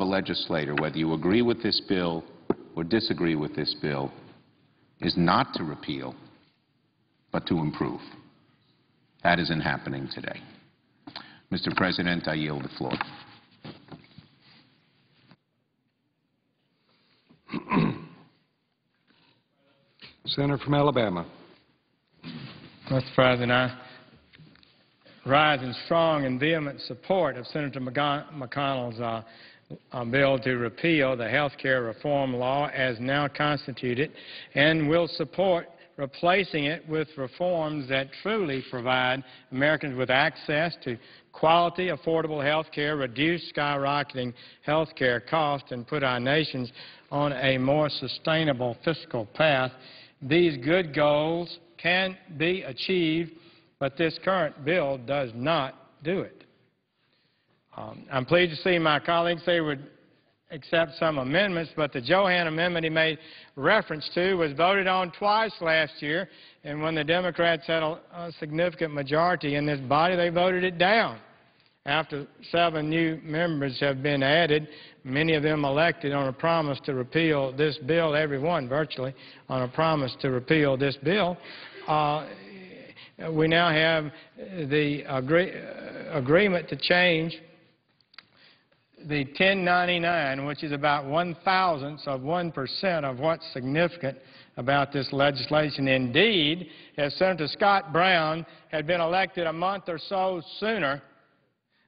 a legislator, whether you agree with this bill or disagree with this bill, is not to repeal, but to improve. That isn't happening today. Mr. President, I yield the floor. Senator from Alabama. Mr. President, I rise in strong and vehement support of Senator McConnell's bill to repeal the health care reform law as now constituted, and will support replacing it with reforms that truly provide Americans with access to quality, affordable health care, reduce skyrocketing health care costs, and put our nations on a more sustainable fiscal path. These good goals can be achieved, but this current bill does not do it. I'm pleased to see my colleagues say would accept some amendments, but the Johann amendment he made reference to was voted on twice last year, and when the Democrats had a significant majority in this body, they voted it down. After 7 new members have been added, many of them elected on a promise to repeal this bill, every one virtually, on a promise to repeal this bill, we now have the agreement to change the 1099, which is about 1/1000th of 1% of what's significant about this legislation. Indeed, if Senator Scott Brown had been elected a month or so sooner,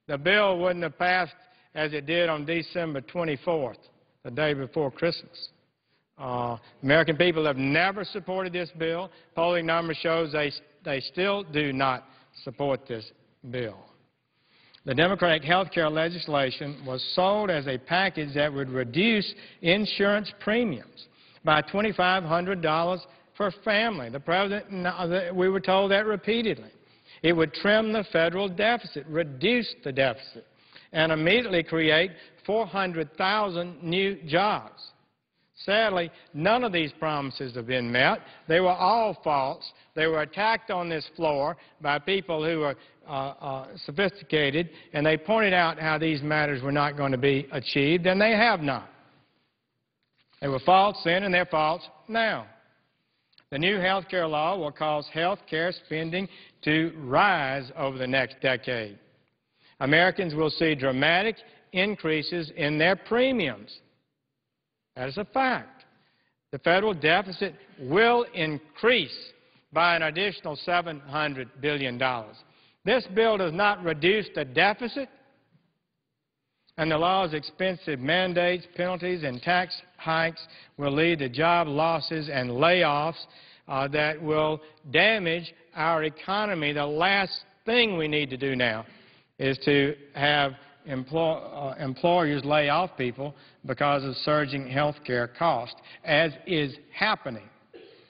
the bill wouldn't have passed as it did on December 24th, the day before Christmas. American people have never supported this bill. Polling numbers shows they still do not support this bill. The Democratic health care legislation was sold as a package that would reduce insurance premiums by $2,500 per family. The President, we were told that repeatedly. It would trim the federal deficit, reduce the deficit, and immediately create 400,000 new jobs. Sadly, none of these promises have been met. They were all false. They were attacked on this floor by people who are sophisticated, and they pointed out how these matters were not going to be achieved, and they have not. They were false then, and they're false now. The new health care law will cause health care spending to rise over the next decade. Americans will see dramatic increases in their premiums. That is a fact. The federal deficit will increase by an additional $700 billion. This bill does not reduce the deficit, and the law's expensive mandates, penalties, and tax hikes will lead to job losses and layoffs that will damage our economy. The last thing we need to do now is to have employers lay off people because of surging health care costs, as is happening.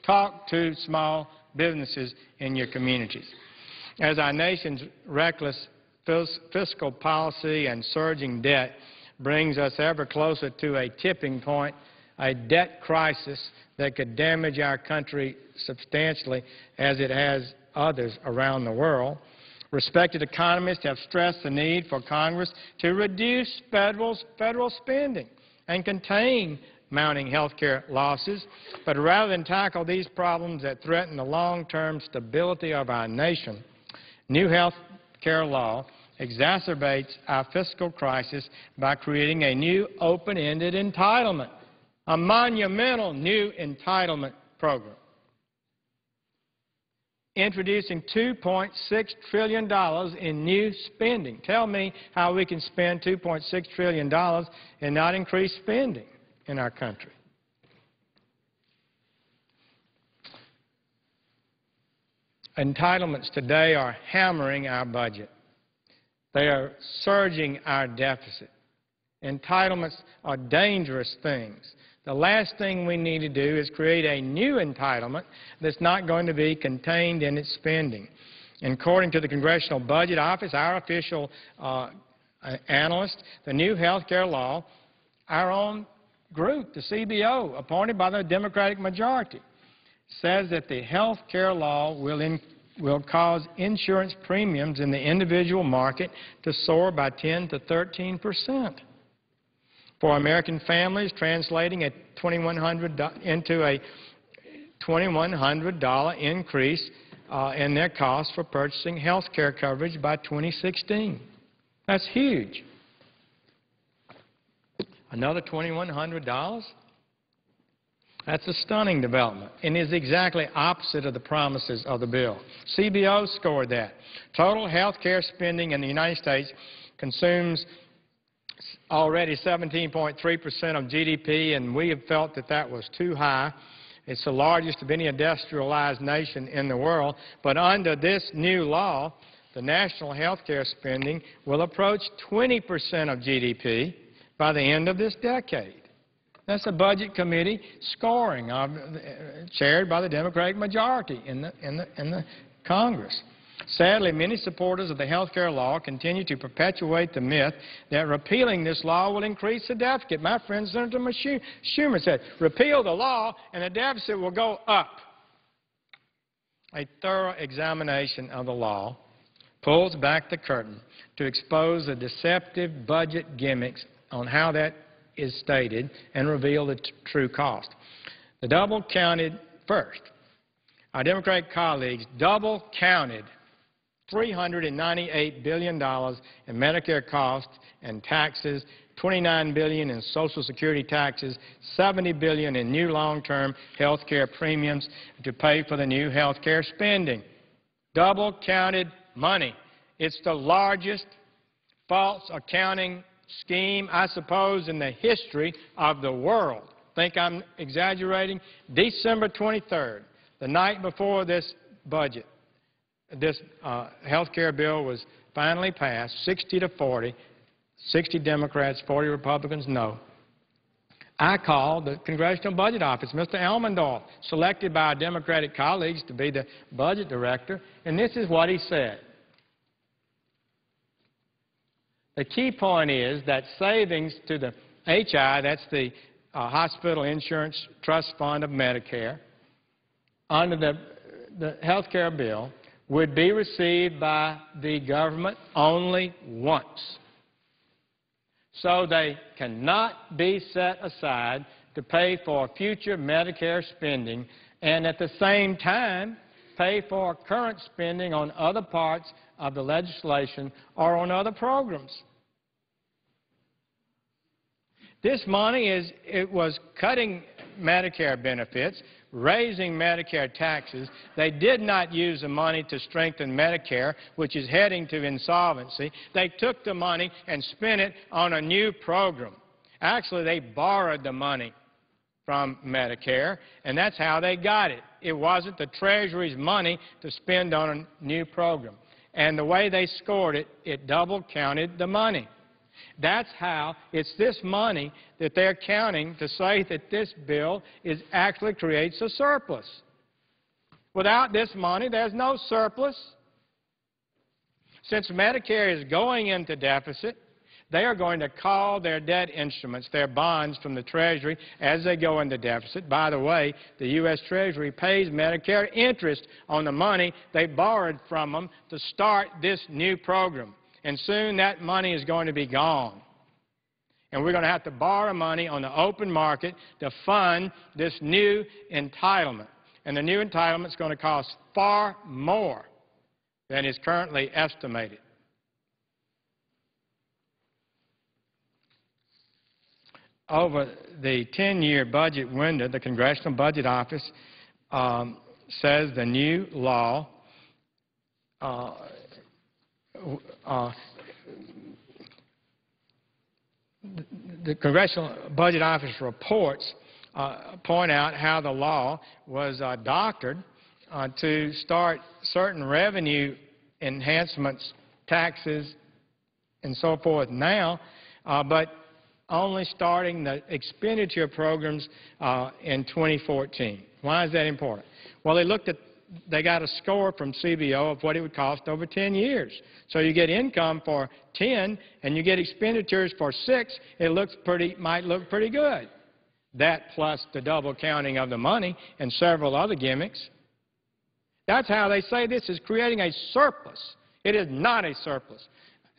Talk to small businesses in your communities. As our nation's reckless fiscal policy and surging debt brings us ever closer to a tipping point, a debt crisis that could damage our country substantially as it has others around the world, respected economists have stressed the need for Congress to reduce federal spending and contain mounting health care losses. But rather than tackle these problems that threaten the long-term stability of our nation, new health care law exacerbates our fiscal crisis by creating a new open-ended entitlement, a monumental new entitlement program, introducing $2.6 trillion in new spending. Tell me how we can spend $2.6 trillion and not increase spending in our country. Entitlements today are hammering our budget. They are surging our deficit. Entitlements are dangerous things. The last thing we need to do is create a new entitlement that's not going to be contained in its spending. And according to the Congressional Budget Office, our official analyst, the new health care law, our own group, the CBO, appointed by the Democratic majority, says that the health care law will cause insurance premiums in the individual market to soar by 10 to 13%. for American families, translating into a $2,100 increase in their cost for purchasing health care coverage by 2016. That's huge. Another $2,100? That's a stunning development and is exactly opposite of the promises of the bill. CBO scored that. Total health care spending in the United States consumes already 17.3% of GDP, and we have felt that that was too high. It's the largest of any industrialized nation in the world. But under this new law, the national health care spending will approach 20% of GDP by the end of this decade. That's a Budget Committee scoring, chaired by the Democratic majority in the Congress. Sadly, many supporters of the health care law continue to perpetuate the myth that repealing this law will increase the deficit. My friend Senator Schumer said, repeal the law and the deficit will go up. A thorough examination of the law pulls back the curtain to expose the deceptive budget gimmicks on how that is stated and reveal the true cost. The double-counted first. Our Democratic colleagues double-counted $398 billion in Medicare costs and taxes, $29 billion in Social Security taxes, $70 billion in new long-term health care premiums to pay for the new health care spending. Double-counted money. It's the largest false accounting scheme, I suppose, in the history of the world. Think I'm exaggerating? December 23rd, the night before this budget, this health care bill was finally passed, 60-40, 60 Democrats, 40 Republicans, no. I called the Congressional Budget Office, Mr. Elmendahl, selected by our Democratic colleagues to be the budget director, and this is what he said. The key point is that savings to the HI, that's the Hospital Insurance Trust Fund of Medicare, under the health care bill, would be received by the government only once. So they cannot be set aside to pay for future Medicare spending and at the same time pay for current spending on other parts of the legislation or on other programs. This money it was cutting Medicare benefits, raising Medicare taxes. They did not use the money to strengthen Medicare, which is heading to insolvency. They took the money and spent it on a new program. Actually, they borrowed the money from Medicare, and that's how they got it. It wasn't the Treasury's money to spend on a new program. And the way they scored it, it double-counted the money. That's how it's this money that they're counting to say that this bill actually creates a surplus. Without this money, there's no surplus. Since Medicare is going into deficit, they are going to call their debt instruments, their bonds from the Treasury, as they go into deficit. By the way, the U.S. Treasury pays Medicare interest on the money they borrowed from them to start this new program. And soon that money is going to be gone. And we're going to have to borrow money on the open market to fund this new entitlement. And the new entitlement is going to cost far more than is currently estimated. Over the 10-year budget window, the Congressional Budget Office says the new law the Congressional Budget Office reports point out how the law was doctored to start certain revenue enhancements, taxes, and so forth now, but only starting the expenditure programs in 2014. Why is that important? Well, they got a score from CBO of what it would cost over 10 years. So you get income for 10 and you get expenditures for 6, it might look pretty good. That plus the double counting of the money and several other gimmicks. That's how they say this is creating a surplus. It is not a surplus.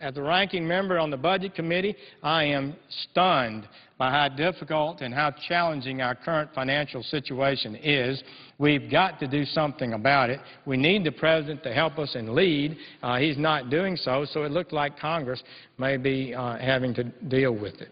As the ranking member on the Budget Committee, I am stunned by how difficult and how challenging our current financial situation is. We've got to do something about it. We need the President to help us and lead. He's not doing so, so it looked like Congress may be having to deal with it.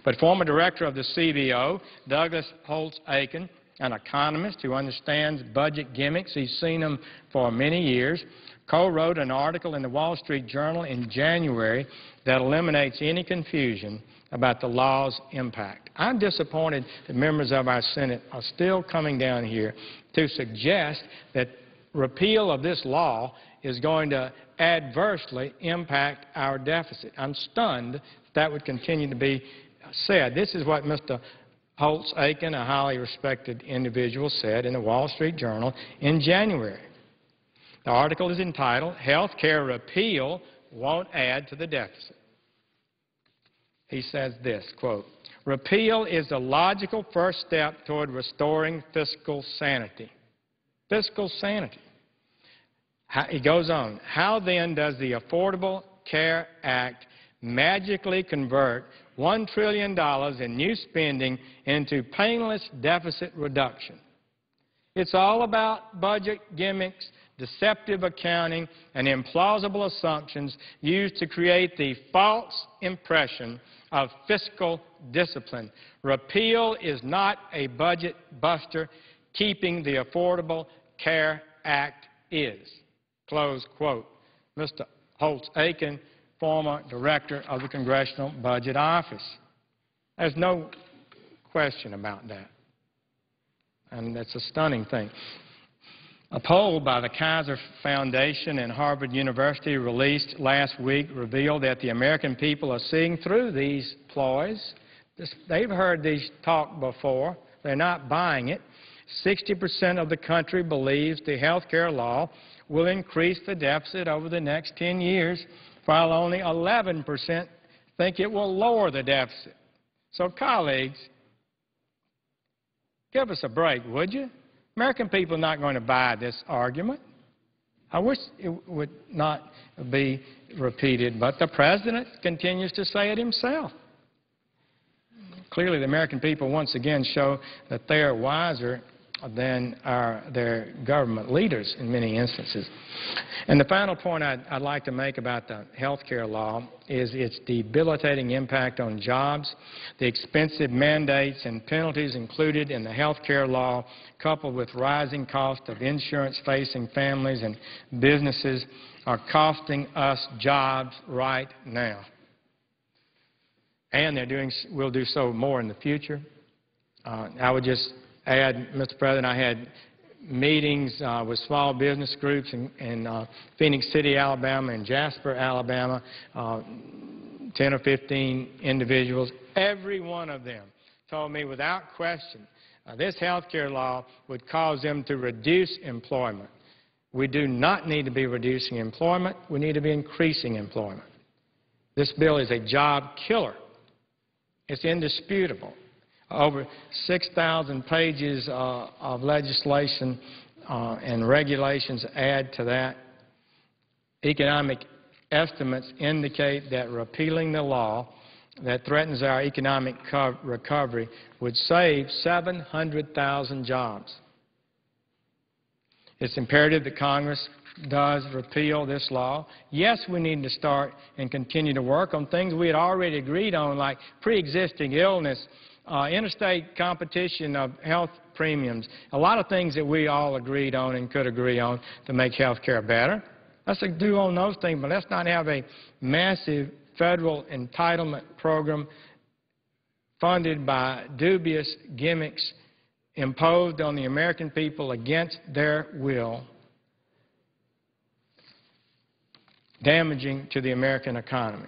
But former director of the CBO, Douglas Holtz-Eakin, an economist who understands budget gimmicks, he's seen them for many years, co-wrote an article in the Wall Street Journal in January that eliminates any confusion about the law's impact. I'm disappointed that members of our Senate are still coming down here to suggest that repeal of this law is going to adversely impact our deficit. I'm stunned that would continue to be said. This is what Mr. Holtz-Eakin, a highly respected individual, said in the Wall Street Journal in January. The article is entitled, "Health Care Repeal Won't Add to the Deficit." He says this, quote, "Repeal is the logical first step toward restoring fiscal sanity." Fiscal sanity. He goes on, "How then does the Affordable Care Act magically convert $1 trillion in new spending into painless deficit reduction? It's all about budget gimmicks, deceptive accounting, and implausible assumptions used to create the false impression of fiscal discipline. Repeal is not a budget buster. Keeping the Affordable Care Act is." Close quote. Mr. Holtz-Eakin, former director of the Congressional Budget Office. There's no question about that. And that's a stunning thing. A poll by the Kaiser Foundation and Harvard University released last week revealed that the American people are seeing through these ploys. They've heard these talk before. They're not buying it. 60% of the country believes the health care law will increase the deficit over the next 10 years, while only 11% think it will lower the deficit. So, colleagues, give us a break, would you? American people are not going to buy this argument. I wish it would not be repeated, but the President continues to say it himself. Clearly, the American people once again show that they are wiser than their government leaders in many instances. And the final point I'd like to make about the health care law is its debilitating impact on jobs. The expensive mandates and penalties included in the health care law, coupled with rising cost of insurance facing families and businesses, are costing us jobs right now. And will do so more in the future. I would just add, Mr. President, I had meetings with small business groups in Phoenix City, Alabama, and Jasper, Alabama, 10 or 15 individuals. Every one of them told me without question this health care law would cause them to reduce employment. We do not need to be reducing employment. We need to be increasing employment. This bill is a job killer. It's indisputable. Over 6,000 pages of legislation and regulations add to that. Economic estimates indicate that repealing the law that threatens our economic recovery would save 700,000 jobs. It's imperative that Congress does repeal this law. Yes, we need to start and continue to work on things we had already agreed on, like pre-existing illness, interstate competition of health premiums, a lot of things that we all agreed on and could agree on to make health care better. Let's do on those things, but let's not have a massive federal entitlement program funded by dubious gimmicks imposed on the American people against their will, damaging to the American economy.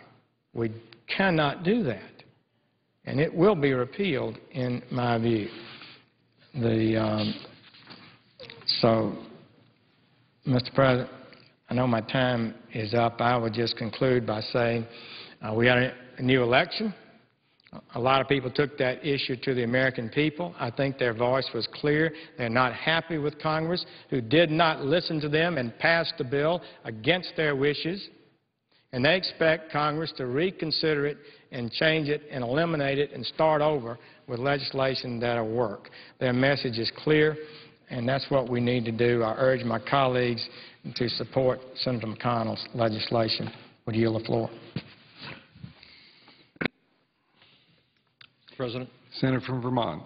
We cannot do that. And it will be repealed, in my view. So, Mr. President, I know my time is up. I would just conclude by saying we had a new election. A lot of people took that issue to the American people. I think their voice was clear. They're not happy with Congress, who did not listen to them and passed the bill against their wishes. and they expect Congress to reconsider it and change it and eliminate it and start over with legislation that'll work. Their message is clear, and that's what we need to do. I urge my colleagues to support Senator McConnell's legislation. Would yield the floor. President. Senator from Vermont.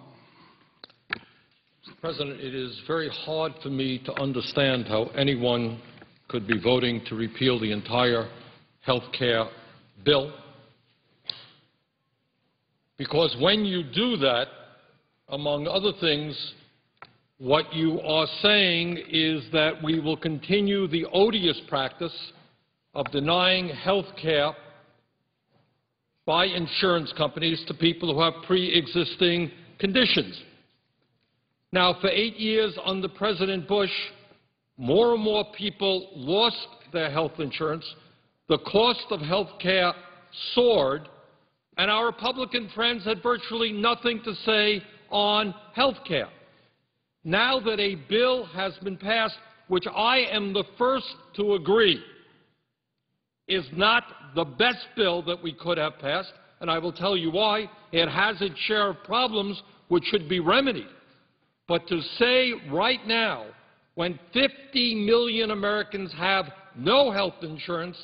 Mr. President, it is very hard for me to understand how anyone could be voting to repeal the entire health care bill, because when you do that, among other things, what you are saying is that we will continue the odious practice of denying health care by insurance companies to people who have pre-existing conditions. Now, for 8 years under President Bush, more and more people lost their health insurance, the cost of health care soared, and our Republican friends had virtually nothing to say on health care. Now that a bill has been passed, which I am the first to agree is not the best bill that we could have passed, and I will tell you why. It has its share of problems which should be remedied. But to say right now, when 50 million Americans have no health insurance,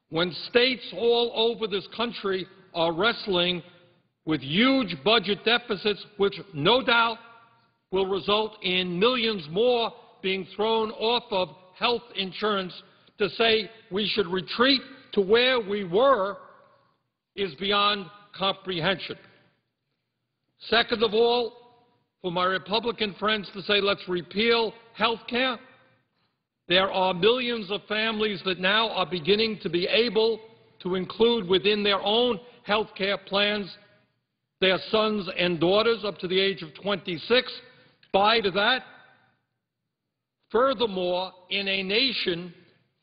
when states all over this country are wrestling with huge budget deficits, which no doubt will result in millions more being thrown off of health insurance, to say we should retreat to where we were is beyond comprehension. Second of all, for my Republican friends to say let's repeal health care, there are millions of families that now are beginning to be able to include within their own health care plans their sons and daughters up to the age of 26. Buy to that. Furthermore, in a nation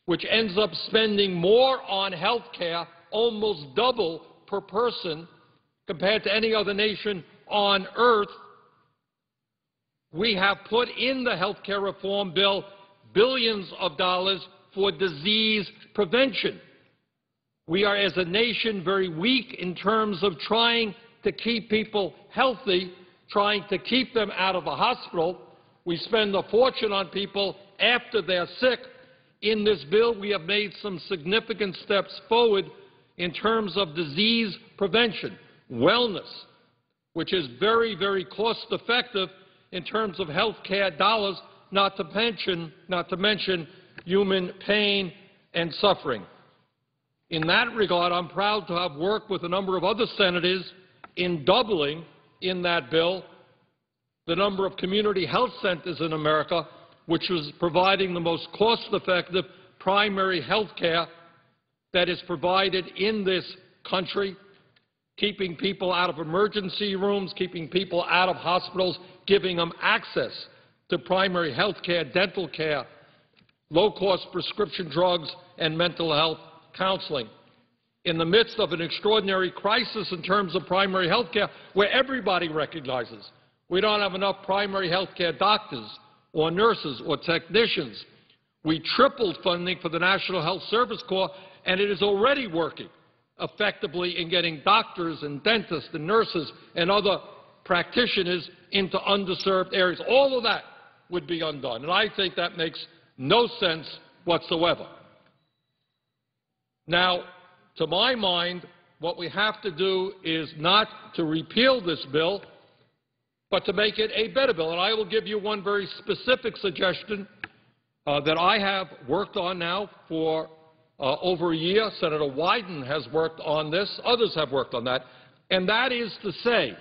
which ends up spending more on health care, almost double per person compared to any other nation on earth, we have put in the health care reform bill billions of dollars for disease prevention. We are, as a nation, very weak in terms of trying to keep people healthy, trying to keep them out of the hospital. We spend a fortune on people after they're sick. In this bill, we have made some significant steps forward in terms of disease prevention, wellness, which is very, very cost-effective in terms of health care dollars, not to mention human pain and suffering. In that regard, I'm proud to have worked with a number of other senators in doubling in that bill the number of community health centers in America, which was providing the most cost-effective primary health care that is provided in this country, keeping people out of emergency rooms, keeping people out of hospitals, giving them access to primary health care, dental care, low-cost prescription drugs, and mental health counseling. In the midst of an extraordinary crisis in terms of primary health care, where everybody recognizes we don't have enough primary health care doctors or nurses or technicians, we tripled funding for the National Health Service Corps, and it is already working effectively in getting doctors and dentists and nurses and other practitioners into underserved areas. All of that would be undone, and I think that makes no sense whatsoever. Now, to my mind, what we have to do is not to repeal this bill, but to make it a better bill. And I will give you one very specific suggestion that I have worked on now for over a year. Senator Wyden has worked on this. Others have worked on that. And that is to say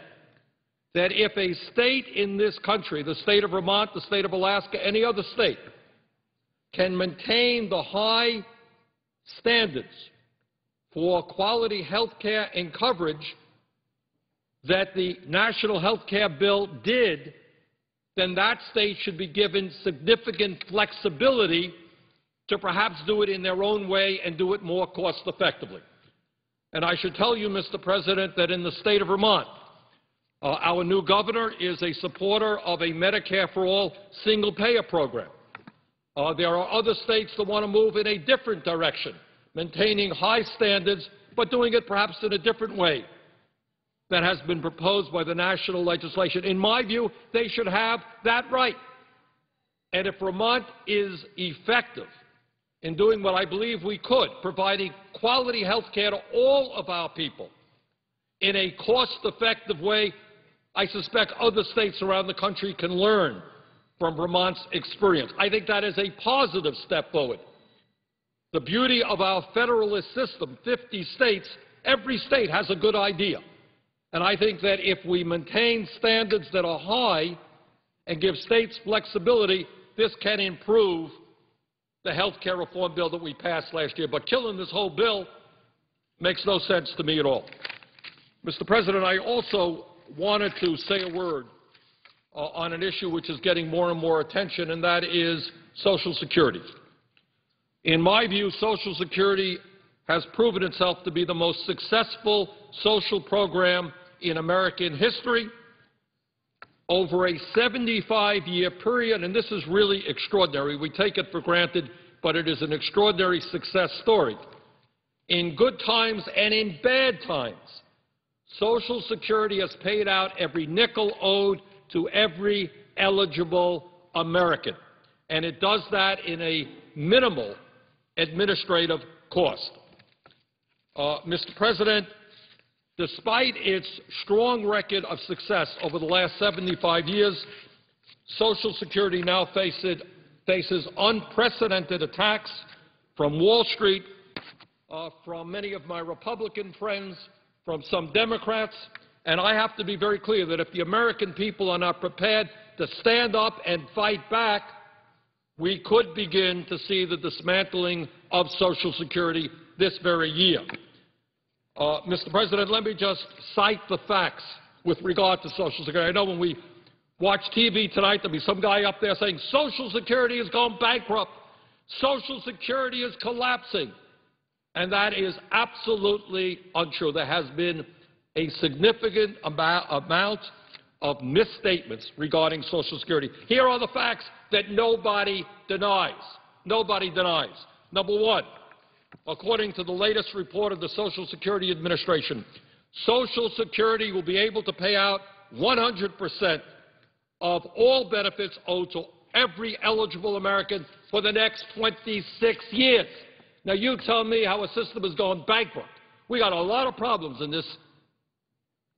that if a state in this country, the state of Vermont, the state of Alaska, any other state, can maintain the high standards for quality health care and coverage that the National Health Care Bill did, then that state should be given significant flexibility to perhaps do it in their own way and do it more cost-effectively. And I should tell you, Mr. President, that in the state of Vermont, our new governor is a supporter of a Medicare for All single-payer program. There are other states that want to move in a different direction, maintaining high standards, but doing it perhaps in a different way that has been proposed by the national legislation. In my view, they should have that right. And if Vermont is effective in doing what I believe we could, providing quality health care to all of our people in a cost-effective way, I suspect other states around the country can learn from Vermont's experience. I think that is a positive step forward. The beauty of our federalist system, 50 states, every state has a good idea. And I think that if we maintain standards that are high and give states flexibility, this can improve the health care reform bill that we passed last year. But killing this whole bill makes no sense to me at all. Mr. President, I also wanted to say a word on an issue which is getting more and more attention, and that is Social Security. In my view, Social Security has proven itself to be the most successful social program in American history over a 75-year period, and this is really extraordinary. We take it for granted, but it is an extraordinary success story. In good times and in bad times, Social Security has paid out every nickel owed to every eligible American, and it does that in a minimal administrative cost. Mr. President, despite its strong record of success over the last 75 years, Social Security now faces unprecedented attacks from Wall Street, from many of my Republican friends, from some Democrats, and I have to be very clear that if the American people are not prepared to stand up and fight back, we could begin to see the dismantling of Social Security this very year. Mr. President, let me just cite the facts with regard to Social Security. I know when we watch TV tonight, there'll be some guy up there saying Social Security is going bankrupt, Social Security is collapsing, and that is absolutely untrue. There has been a significant amount of misstatements regarding Social Security. Here are the facts that nobody denies. Nobody denies. Number one, according to the latest report of the Social Security Administration, Social Security will be able to pay out 100% of all benefits owed to every eligible American for the next 26 years. Now, you tell me how a system is going bankrupt. We got a lot of problems in this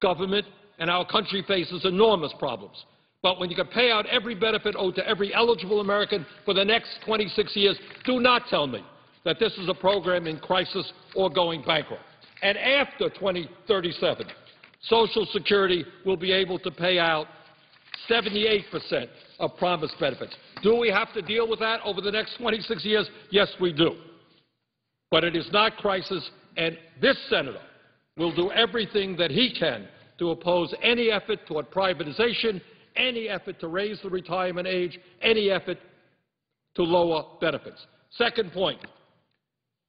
government, and our country faces enormous problems. But when you can pay out every benefit owed to every eligible American for the next 26 years, do not tell me that this is a program in crisis or going bankrupt. And after 2037, Social Security will be able to pay out 78% of promised benefits. Do we have to deal with that over the next 26 years? Yes, we do. But it is not crisis, and this senator will do everything that he can to oppose any effort toward privatization, any effort to raise the retirement age, any effort to lower benefits. Second point,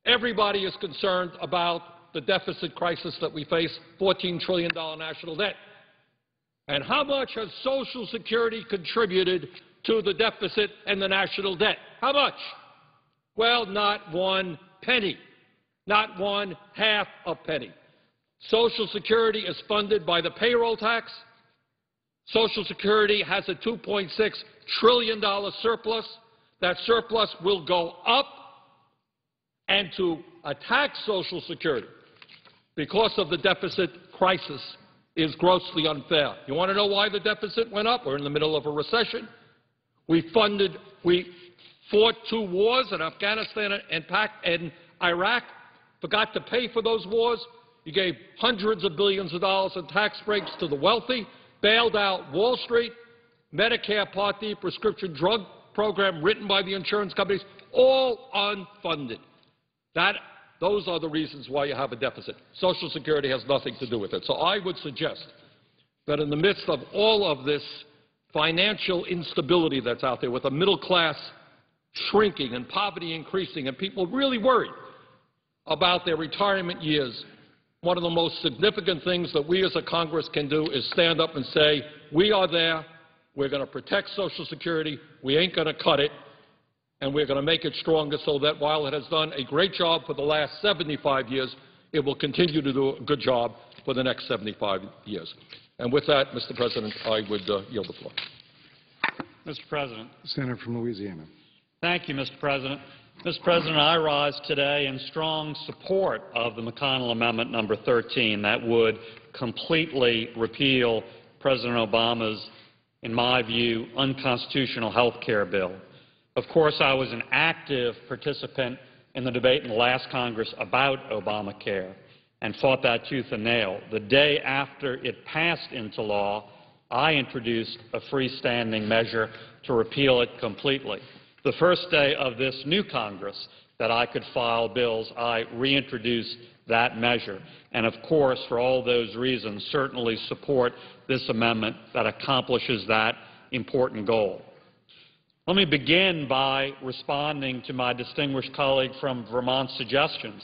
everybody is concerned about the deficit crisis that we face, $14 trillion national debt. And how much has Social Security contributed to the deficit and the national debt? How much? Well, not one penny, not 1/2 a penny. Social Security is funded by the payroll tax. Social Security has a $2.6 trillion surplus. That surplus will go up, and to attack Social Security because of the deficit crisis is grossly unfair. You want to know why the deficit went up? We're in the middle of a recession. We fought 2 wars in Afghanistan and Iraq, forgot to pay for those wars. You gave hundreds of billions of dollars in tax breaks to the wealthy, bailed out Wall Street, Medicare Part D prescription drug program written by the insurance companies, all unfunded. Those are the reasons why you have a deficit. Social Security has nothing to do with it. So I would suggest that in the midst of all of this financial instability that's out there, with a middle class shrinking and poverty increasing and people really worried about their retirement years, one of the most significant things that we as a Congress can do is stand up and say, we are there, we're going to protect Social Security, we ain't going to cut it, and we're going to make it stronger so that while it has done a great job for the last 75 years, it will continue to do a good job for the next 75 years. And with that, Mr. President, I would yield the floor. Mr. President. Senator from Louisiana. Thank you, Mr. President. Mr. President, I rise today in strong support of the McConnell Amendment number 13 that would completely repeal President Obama's, in my view, unconstitutional health care bill. Of course, I was an active participant in the debate in the last Congress about Obamacare and fought that tooth and nail. The day after it passed into law, I introduced a freestanding measure to repeal it completely. The first day of this new Congress that I could file bills, I reintroduced that measure. And of course, for all those reasons, certainly support this amendment that accomplishes that important goal. Let me begin by responding to my distinguished colleague from Vermont's suggestions.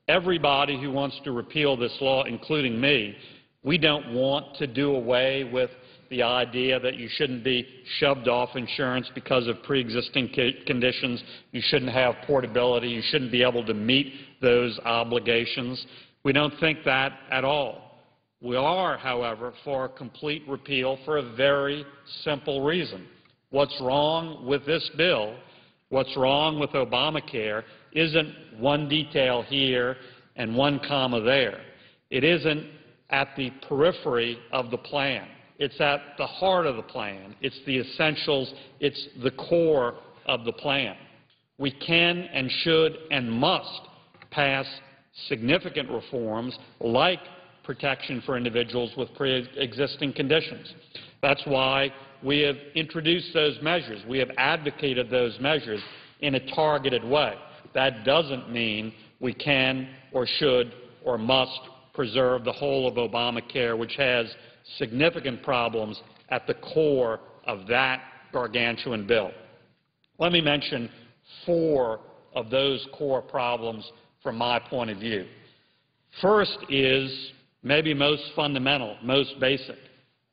Everybody who wants to repeal this law, including me, we don't want to do away with the idea that you shouldn't be shoved off insurance because of pre-existing conditions. You shouldn't have portability. You shouldn't be able to meet those obligations. We don't think that at all. We are, however, for a complete repeal for a very simple reason. What's wrong with this bill, what's wrong with Obamacare, isn't one detail here and one comma there. It isn't at the periphery of the plan. It's at the heart of the plan. It's the essentials. It's the core of the plan. We can and should and must pass significant reforms like protection for individuals with pre-existing conditions. That's why we have introduced those measures. We have advocated those measures in a targeted way. That doesn't mean we can or should or must preserve the whole of Obamacare, which has significant problems at the core of that gargantuan bill. Let me mention 4 of those core problems from my point of view. First is maybe most fundamental, most basic.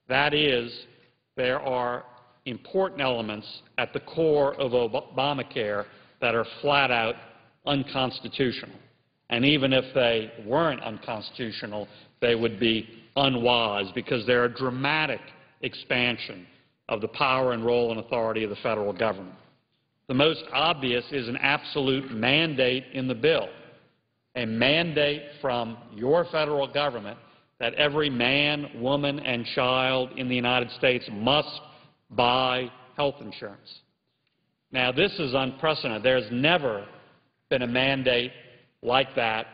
That is, there are important elements at the core of Obamacare that are flat out unconstitutional. And even if they weren't unconstitutional, they would be unwise because they're a dramatic expansion of the power and role and authority of the federal government. The most obvious is an absolute mandate in the bill, a mandate from your federal government that every man, woman, and child in the United States must buy health insurance. Now, this is unprecedented. There's never been a mandate like that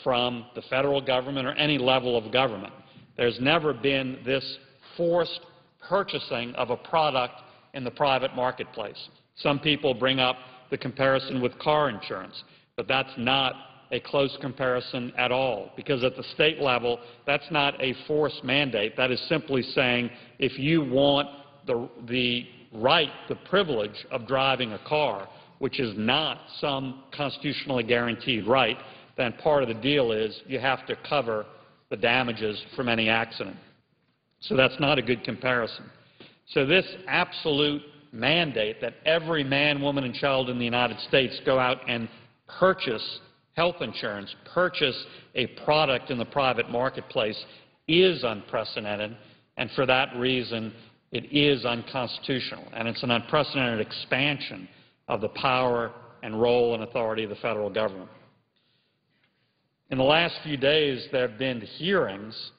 from the federal government or any level of government. There's never been this forced purchasing of a product in the private marketplace. Some people bring up the comparison with car insurance, but that's not a close comparison at all, because at the state level, that's not a forced mandate. That is simply saying if you want the right, the privilege of driving a car, which is not some constitutionally guaranteed right, then part of the deal is you have to cover the damages from any accident. So that's not a good comparison. So this absolute mandate that every man, woman, and child in the United States go out and purchase health insurance, purchase a product in the private marketplace is unprecedented, and for that reason it is unconstitutional, and it's an unprecedented expansion of the power and role and authority of the federal government. In the last few days, there have been hearings,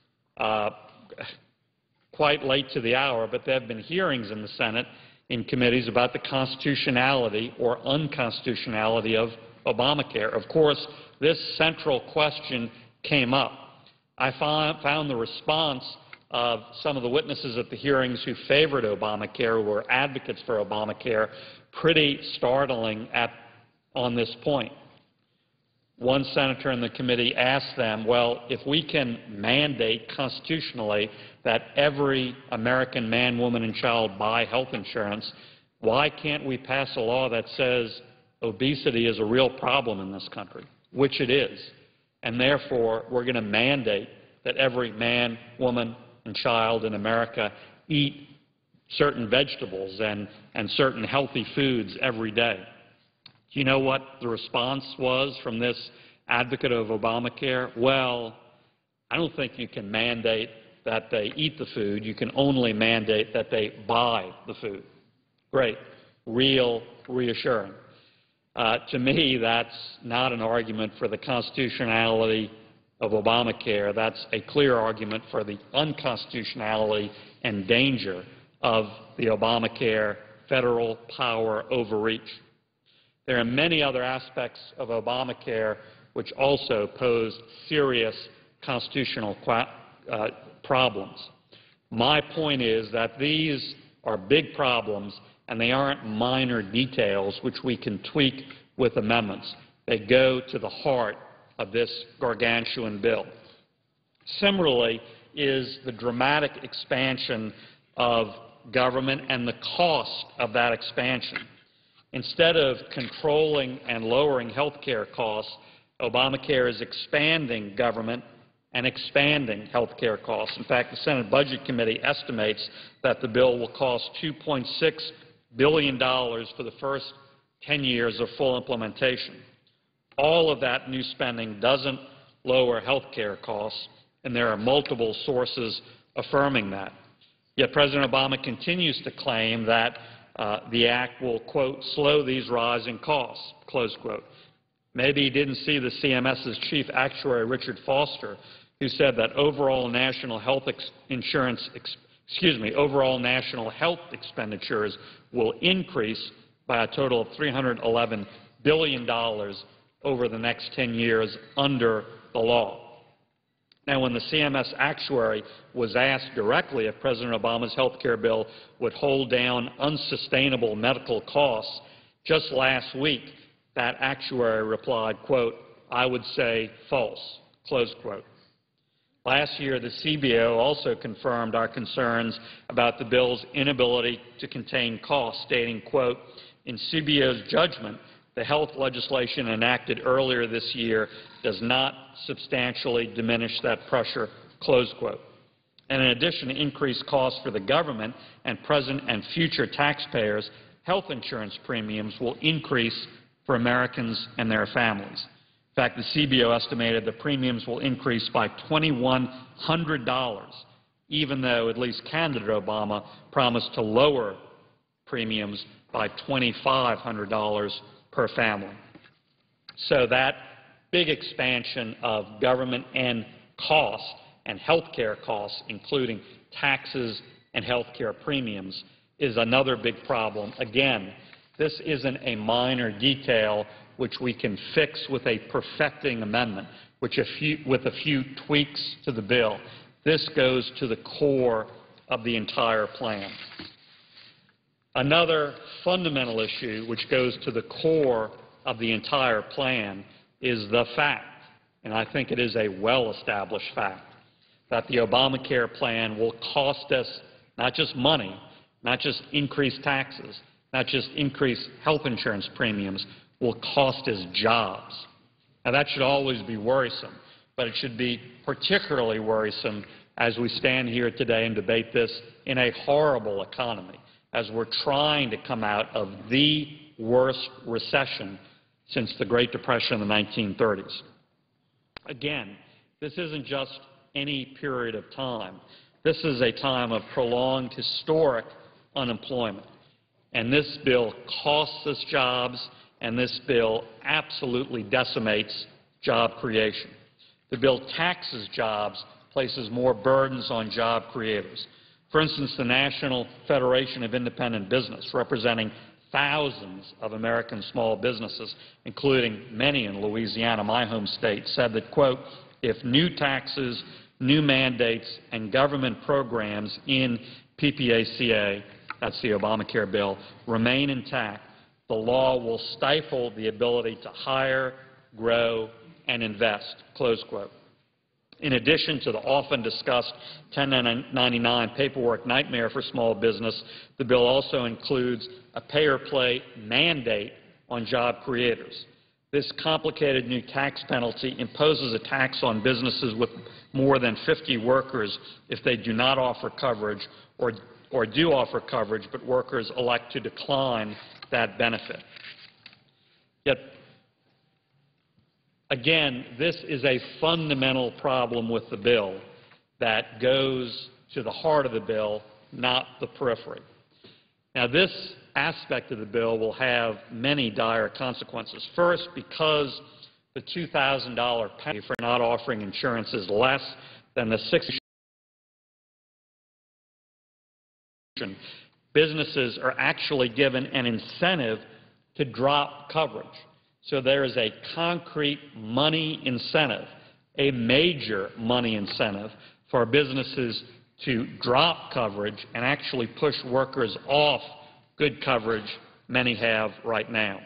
quite late to the hour, but there have been hearings in the Senate in committees about the constitutionality or unconstitutionality of Obamacare. Of course, this central question came up. I found the response of some of the witnesses at the hearings who favored Obamacare, who were advocates for Obamacare, pretty startling on this point. One senator in the committee asked them, well, if we can mandate constitutionally that every American man, woman, and child buy health insurance, why can't we pass a law that says obesity is a real problem in this country, which it is, and therefore we're going to mandate that every man, woman, and child in America eat certain vegetables and certain healthy foods every day? Do you know what the response was from this advocate of Obamacare? Well, I don't think you can mandate that they eat the food. You can only mandate that they buy the food. Great. Real reassuring. To me, that's not an argument for the constitutionality of Obamacare. That's a clear argument for the unconstitutionality and danger of the Obamacare federal power overreach. There are many other aspects of Obamacare which also pose serious constitutional problems. My point is that these are big problems, and they aren't minor details which we can tweak with amendments. They go to the heart of this gargantuan bill. Similarly is the dramatic expansion of government and the cost of that expansion. Instead of controlling and lowering health care costs, Obamacare is expanding government and expanding health care costs. In fact, the Senate Budget Committee estimates that the bill will cost $2.6 billion for the first 10 years of full implementation. All of that new spending doesn't lower health care costs, and there are multiple sources affirming that. Yet President Obama continues to claim that the act will, quote, slow these rising costs, close quote. Maybe he didn't see the CMS's chief actuary, Richard Foster, who said that overall national health expenditures will increase by a total of $311 billion over the next 10 years under the law. Now, when the CMS actuary was asked directly if President Obama's health care bill would hold down unsustainable medical costs, just last week, that actuary replied, quote, I would say false, close quote. Last year, the CBO also confirmed our concerns about the bill's inability to contain costs, stating, quote, in CBO's judgment, the health legislation enacted earlier this year does not substantially diminish that pressure, close quote. And in addition to increased costs for the government and present and future taxpayers, health insurance premiums will increase for Americans and their families. In fact, the CBO estimated the premiums will increase by $2,100, even though at least candidate Obama promised to lower premiums by $2,500 per family. So that big expansion of government and costs and health care costs, including taxes and health care premiums, is another big problem. Again, this isn't a minor detail which we can fix with a perfecting amendment, with a few tweaks to the bill. This goes to the core of the entire plan. Another fundamental issue which goes to the core of the entire plan is the fact, and I think it is a well-established fact, that the Obamacare plan will cost us not just money, not just increased taxes, not just increased health insurance premiums, will cost us jobs. Now, that should always be worrisome, but it should be particularly worrisome as we stand here today and debate this in a horrible economy, as we're trying to come out of the worst recession since the Great Depression in the 1930s. Again, this isn't just any period of time. This is a time of prolonged historic unemployment. And this bill costs us jobs, and this bill absolutely decimates job creation. The bill taxes jobs, places more burdens on job creators. For instance, the National Federation of Independent Business, representing thousands of American small businesses, including many in Louisiana, my home state, said that, quote, if new taxes, new mandates, and government programs in PPACA, that's the Obamacare bill, remain intact, the law will stifle the ability to hire, grow, and invest, close quote. In addition to the often discussed 1099 paperwork nightmare for small business, the bill also includes a pay-or-play mandate on job creators. This complicated new tax penalty imposes a tax on businesses with more than 50 workers if they do not offer coverage or do offer coverage, but workers elect to decline that benefit. Yet, again, this is a fundamental problem with the bill that goes to the heart of the bill, not the periphery. Now, this aspect of the bill will have many dire consequences. First, because the $2,000 penalty for not offering insurance is less than the $6,000, businesses are actually given an incentive to drop coverage. So there is a concrete money incentive, a major money incentive for businesses to drop coverage and actually push workers off good coverage many have right now.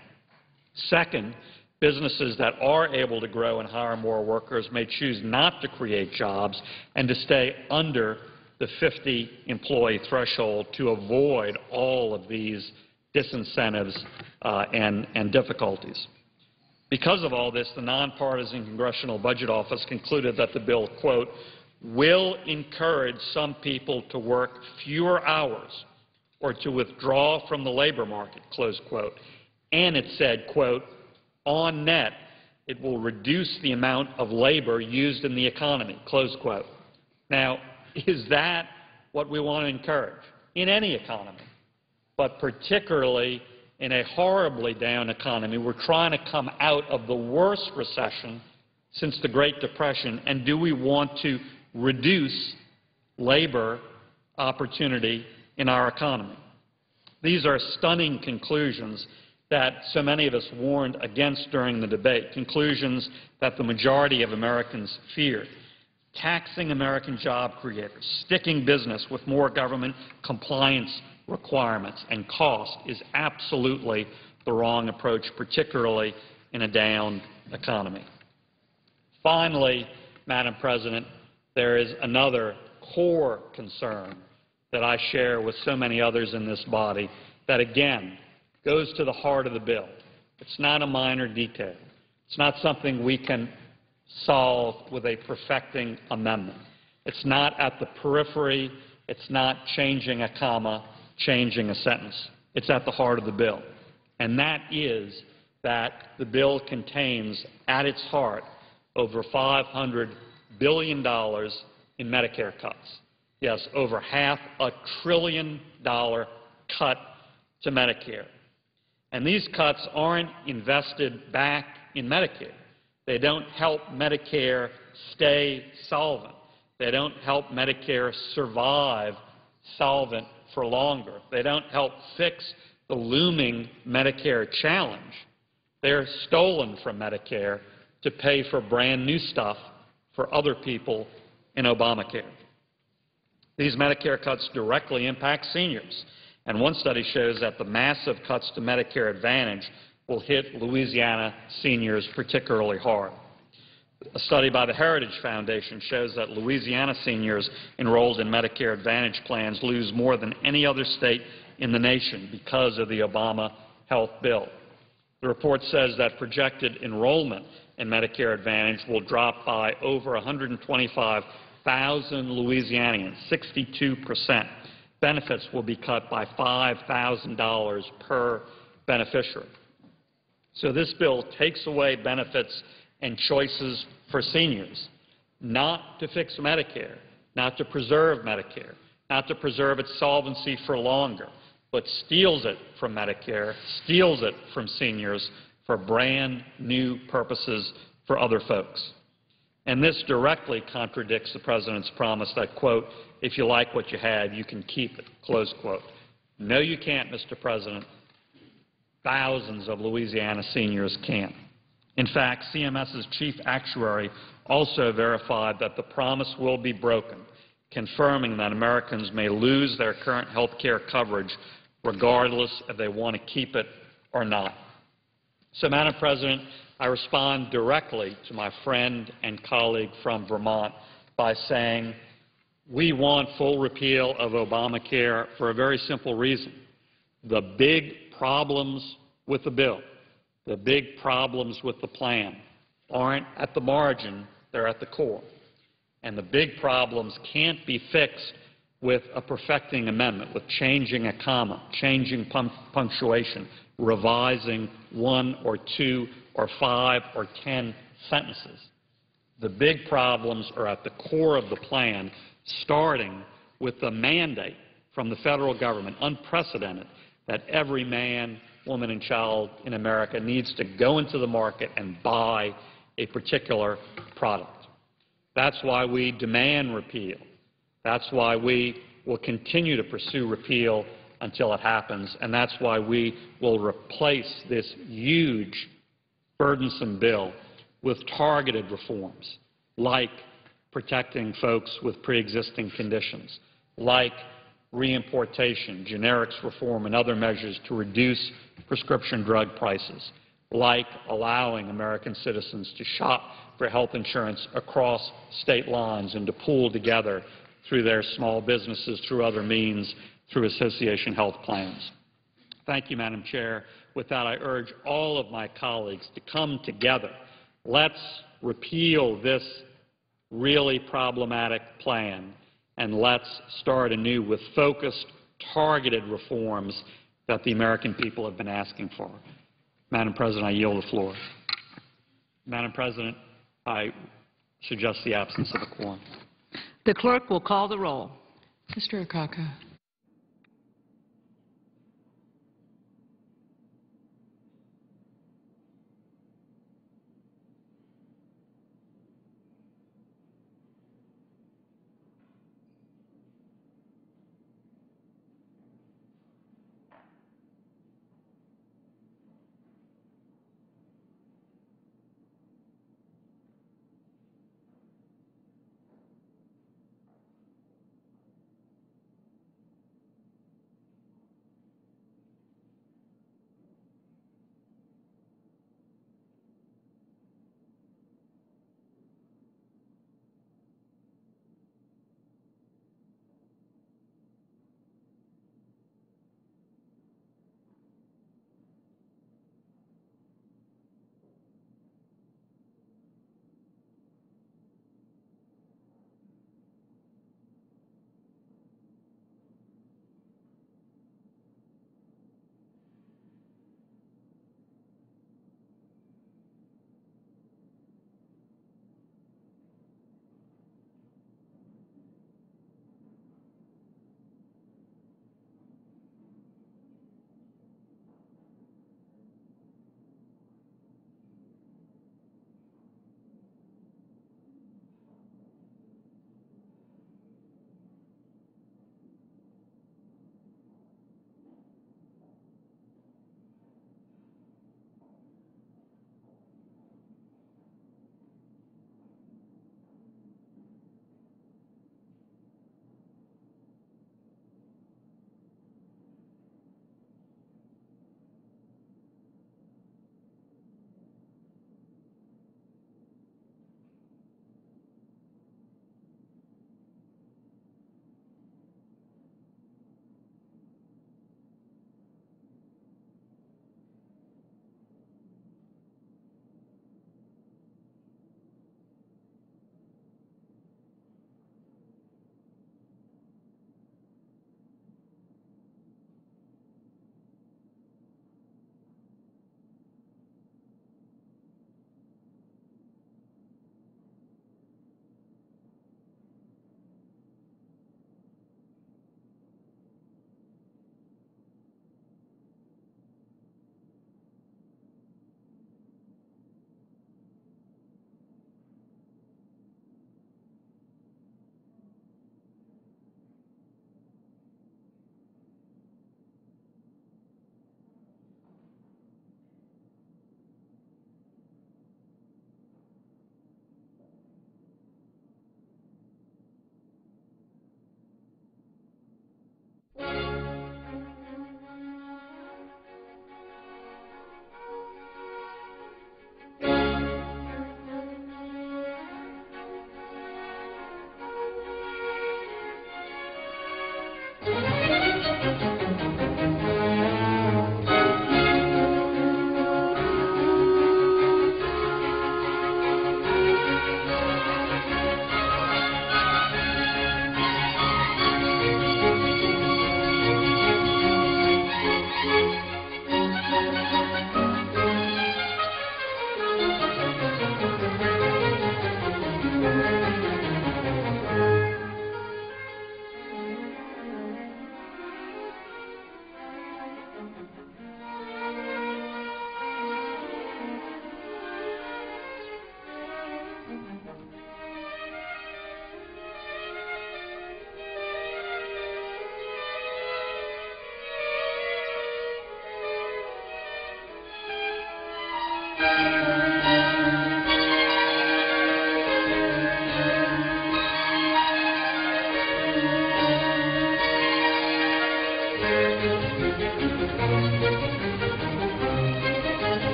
Second, businesses that are able to grow and hire more workers may choose not to create jobs and to stay under the 50-employee threshold to avoid all of these disincentives and difficulties. Because of all this, the nonpartisan Congressional Budget Office concluded that the bill, quote, will encourage some people to work fewer hours or to withdraw from the labor market, close quote. And it said, quote, on net, it will reduce the amount of labor used in the economy, close quote. Now, is that what we want to encourage? In any economy, but particularly in a horribly down economy. We're trying to come out of the worst recession since the Great Depression, and do we want to reduce labor opportunity in our economy? These are stunning conclusions that so many of us warned against during the debate, conclusions that the majority of Americans feared. Taxing American job creators, sticking business with more government compliance requirements and cost is absolutely the wrong approach, particularly in a down economy. Finally, Madam President, there is another core concern that I share with so many others in this body that, again, goes to the heart of the bill. It's not a minor detail. It's not something we can solve with a perfecting amendment. It's not at the periphery. It's not changing a comma, changing a sentence. It's at the heart of the bill. And that is that the bill contains at its heart over $500 billion in Medicare cuts. Yes, over $500 billion cut to Medicare. And these cuts aren't invested back in Medicare. They don't help Medicare stay solvent. They don't help Medicare survive solvent for longer. They don't help fix the looming Medicare challenge. They're stolen from Medicare to pay for brand new stuff for other people in Obamacare. These Medicare cuts directly impact seniors, and one study shows that the massive cuts to Medicare Advantage will hit Louisiana seniors particularly hard. A study by the Heritage Foundation shows that Louisiana seniors enrolled in Medicare Advantage plans lose more than any other state in the nation because of the Obama health bill. The report says that projected enrollment in Medicare Advantage will drop by over 125,000 Louisianians, 62%. Benefits will be cut by $5,000 per beneficiary. So this bill takes away benefits and choices for seniors, not to fix Medicare, not to preserve Medicare, not to preserve its solvency for longer, but steals it from Medicare, steals it from seniors for brand new purposes for other folks. And this directly contradicts the President's promise that, quote, if you like what you had, you can keep it, close quote. No, you can't, Mr. President. Thousands of Louisiana seniors can't. In fact, CMS's chief actuary also verified that the promise will be broken, confirming that Americans may lose their current health care coverage regardless if they want to keep it or not. So, Madam President, I respond directly to my friend and colleague from Vermont by saying we want full repeal of Obamacare for a very simple reason. The big problems with the bill, the big problems with the plan aren't at the margin, they're at the core. And the big problems can't be fixed with a perfecting amendment, with changing a comma, changing punctuation, revising 1 or 2 or 5 or 10 sentences. The big problems are at the core of the plan, starting with the mandate from the federal government, unprecedented, that every man, woman, and child in America needs to go into the market and buy a particular product. That's why we demand repeal. That's why we will continue to pursue repeal until it happens, and that's why we will replace this huge, burdensome bill with targeted reforms, like protecting folks with pre-existing conditions, like reimportation, generics reform, and other measures to reduce prescription drug prices, like allowing American citizens to shop for health insurance across state lines and to pool together through their small businesses, through other means, through association health plans. Thank you, Madam Chair. With that, I urge all of my colleagues to come together. Let's repeal this really problematic plan, and let's start anew with focused, targeted reforms that the American people have been asking for. Madam President, I yield the floor. Madam President, I suggest the absence of a quorum. The clerk will call the roll. Mr. Akaka.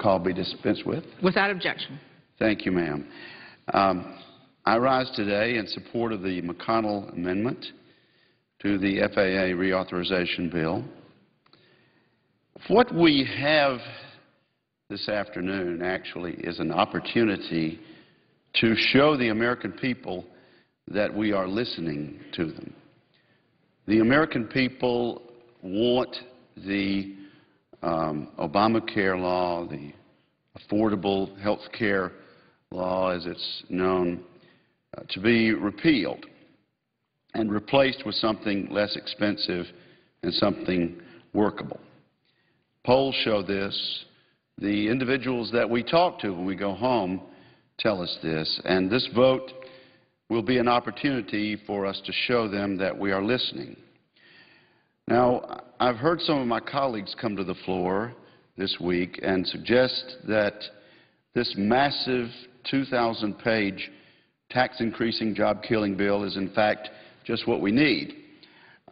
call be dispensed with. Without objection. Thank you, ma'am. I rise today in support of the McConnell amendment to the FAA reauthorization bill. What we have this afternoon actually is an opportunity to show the American people that we are listening to them. The American people want the Obamacare law, the Affordable Health Care law as it's known, to be repealed and replaced with something less expensive and something workable. Polls show this. The individuals that we talk to when we go home tell us this, and this vote will be an opportunity for us to show them that we are listening. Now, I've heard some of my colleagues come to the floor this week and suggest that this massive 2,000-page tax-increasing, job-killing bill is, in fact, just what we need.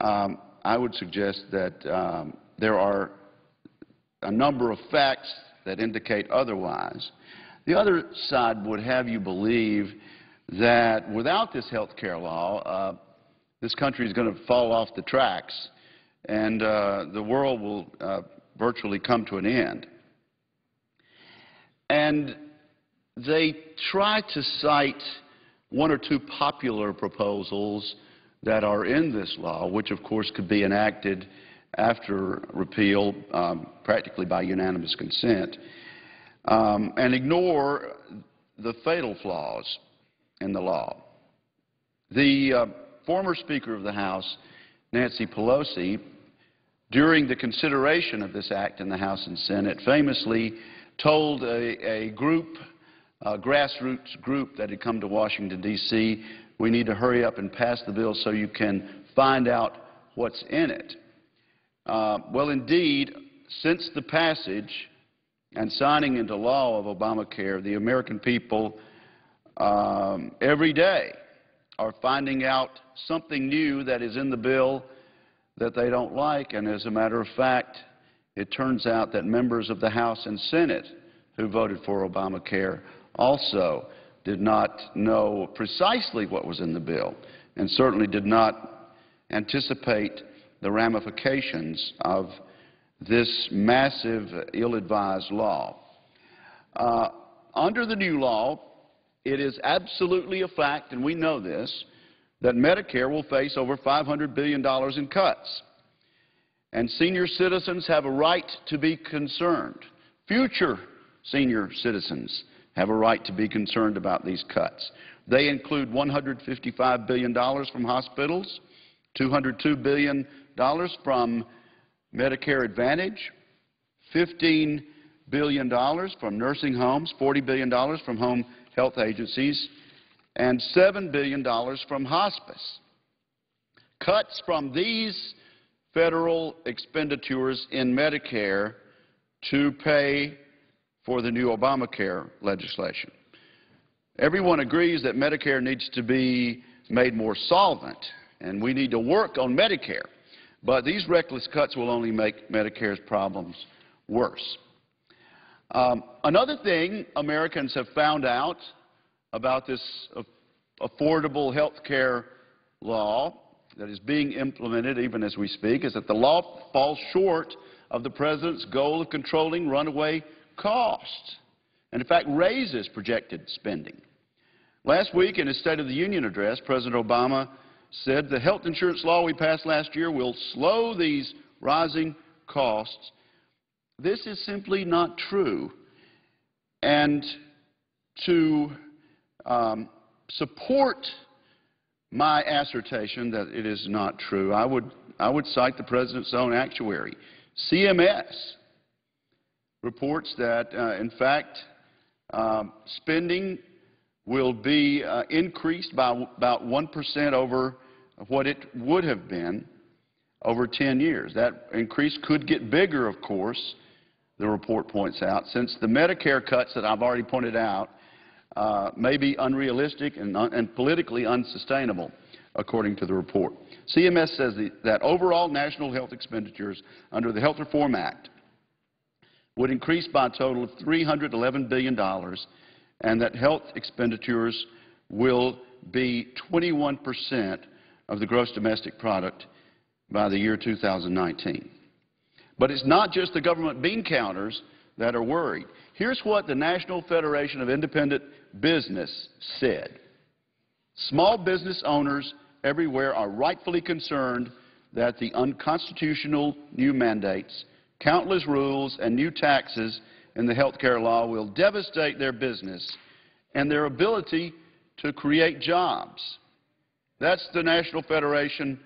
I would suggest that there are a number of facts that indicate otherwise. The other side would have you believe that without this health care law, this country is going to fall off the tracks and the world will virtually come to an end. And they try to cite one or two popular proposals that are in this law, which of course could be enacted after repeal practically by unanimous consent, and ignore the fatal flaws in the law. The former Speaker of the House, Nancy Pelosi, during the consideration of this act in the House and Senate, famously told a grassroots group that had come to Washington, D.C., we need to hurry up and pass the bill so you can find out what's in it. Well, indeed, since the passage and signing into law of Obamacare, the American people every day are finding out something new that is in the bill that they don't like. And as a matter of fact, it turns out that members of the House and Senate who voted for Obamacare also did not know precisely what was in the bill and certainly did not anticipate the ramifications of this massive, ill-advised law. Under the new law, it is absolutely a fact, and we know this, that Medicare will face over $500 billion in cuts. And senior citizens have a right to be concerned. Future senior citizens have a right to be concerned about these cuts. They include $155 billion from hospitals, $202 billion from Medicare Advantage, $15 billion from nursing homes, $40 billion from home health agencies, and $7 billion from hospice. Cuts from these federal expenditures in Medicare to pay for the new Obamacare legislation. Everyone agrees that Medicare needs to be made more solvent, and we need to work on Medicare. But these reckless cuts will only make Medicare's problems worse. Another thing Americans have found out about this affordable health care law that is being implemented even as we speak is that the law falls short of the President's goal of controlling runaway costs and, in fact, raises projected spending. Last week in his State of the Union address, President Obama said the health insurance law we passed last year will slow these rising costs. This is simply not true. And to support my assertion that it is not true, I would cite the President's own actuary. CMS reports that, in fact, spending will be increased by about 1% over what it would have been over 10 years. That increase could get bigger, of course, the report points out, since the Medicare cuts that I've already pointed out may be unrealistic and politically unsustainable, according to the report. CMS says that overall national health expenditures under the Health Reform Act would increase by a total of $311 billion, and that health expenditures will be 21% of the gross domestic product by the year 2019. But it's not just the government bean counters that are worried. Here's what the National Federation of Independent Business said. Small business owners everywhere are rightfully concerned that the unconstitutional new mandates, countless rules, and new taxes in the health care law will devastate their business and their ability to create jobs. That's the National Federation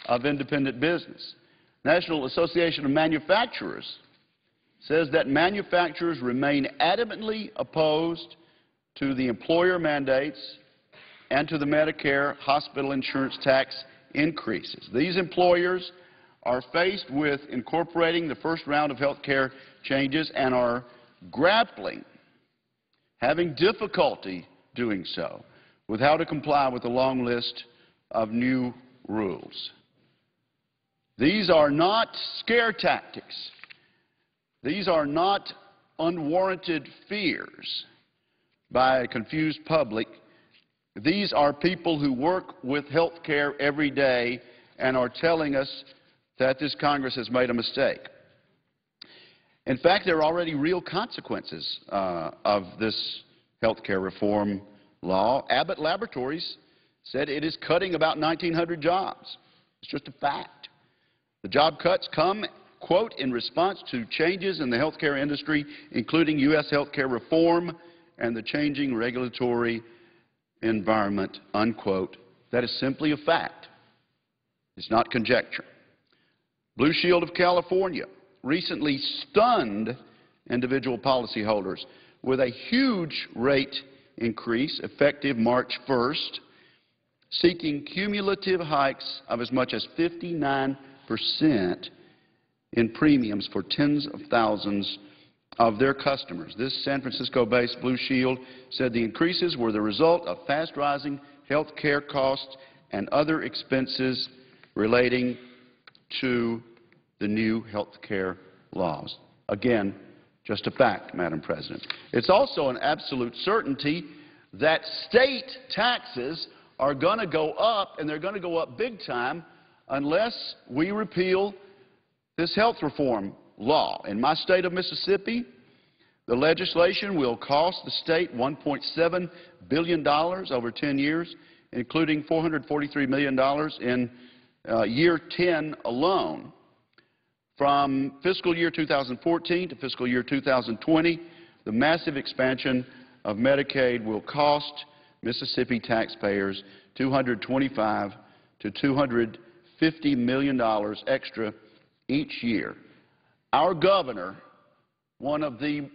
of Independent Business. National Association of Manufacturers says that manufacturers remain adamantly opposed to the employer mandates and to the Medicare hospital insurance tax increases. These employers are faced with incorporating the first round of health care changes and are grappling, having difficulty doing so, with how to comply with the long list of new rules. These are not scare tactics. These are not unwarranted fears by a confused public. These are people who work with health care every day and are telling us that this Congress has made a mistake. In fact, there are already real consequences of this health care reform law. Abbott Laboratories said it is cutting about 1,900 jobs. It's just a fact. The job cuts come, quote, in response to changes in the health care industry, including U.S. health care reform and the changing regulatory environment, unquote. That is simply a fact. It's not conjecture. Blue Shield of California recently stunned individual policyholders with a huge rate increase effective March 1st, seeking cumulative hikes of as much as 59% in premiums for tens of thousands of their customers. This San Francisco-based Blue Shield said the increases were the result of fast-rising health care costs and other expenses relating to the new health care laws. Again, just a fact, Madam President. It's also an absolute certainty that state taxes are going to go up, and they're going to go up big time, unless we repeal this health reform law. In my state of Mississippi, the legislation will cost the state $1.7 billion over 10 years, including $443 million in year 10 alone. From fiscal year 2014 to fiscal year 2020, the massive expansion of Medicaid will cost Mississippi taxpayers $225 to $250 million extra each year. Our governor, one of the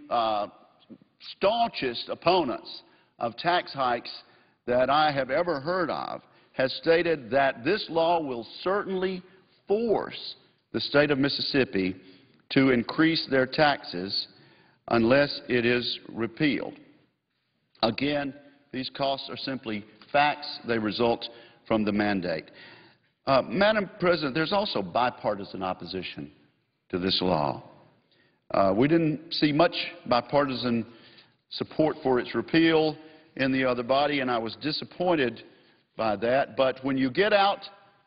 staunchest opponents of tax hikes that I have ever heard of, has stated that this law will certainly force the state of Mississippi to increase their taxes unless it is repealed. Again, these costs are simply facts. They result from the mandate. Madam President, there's also bipartisan opposition to this law. We didn't see much bipartisan support for its repeal in the other body, and I was disappointed by that. But when you get out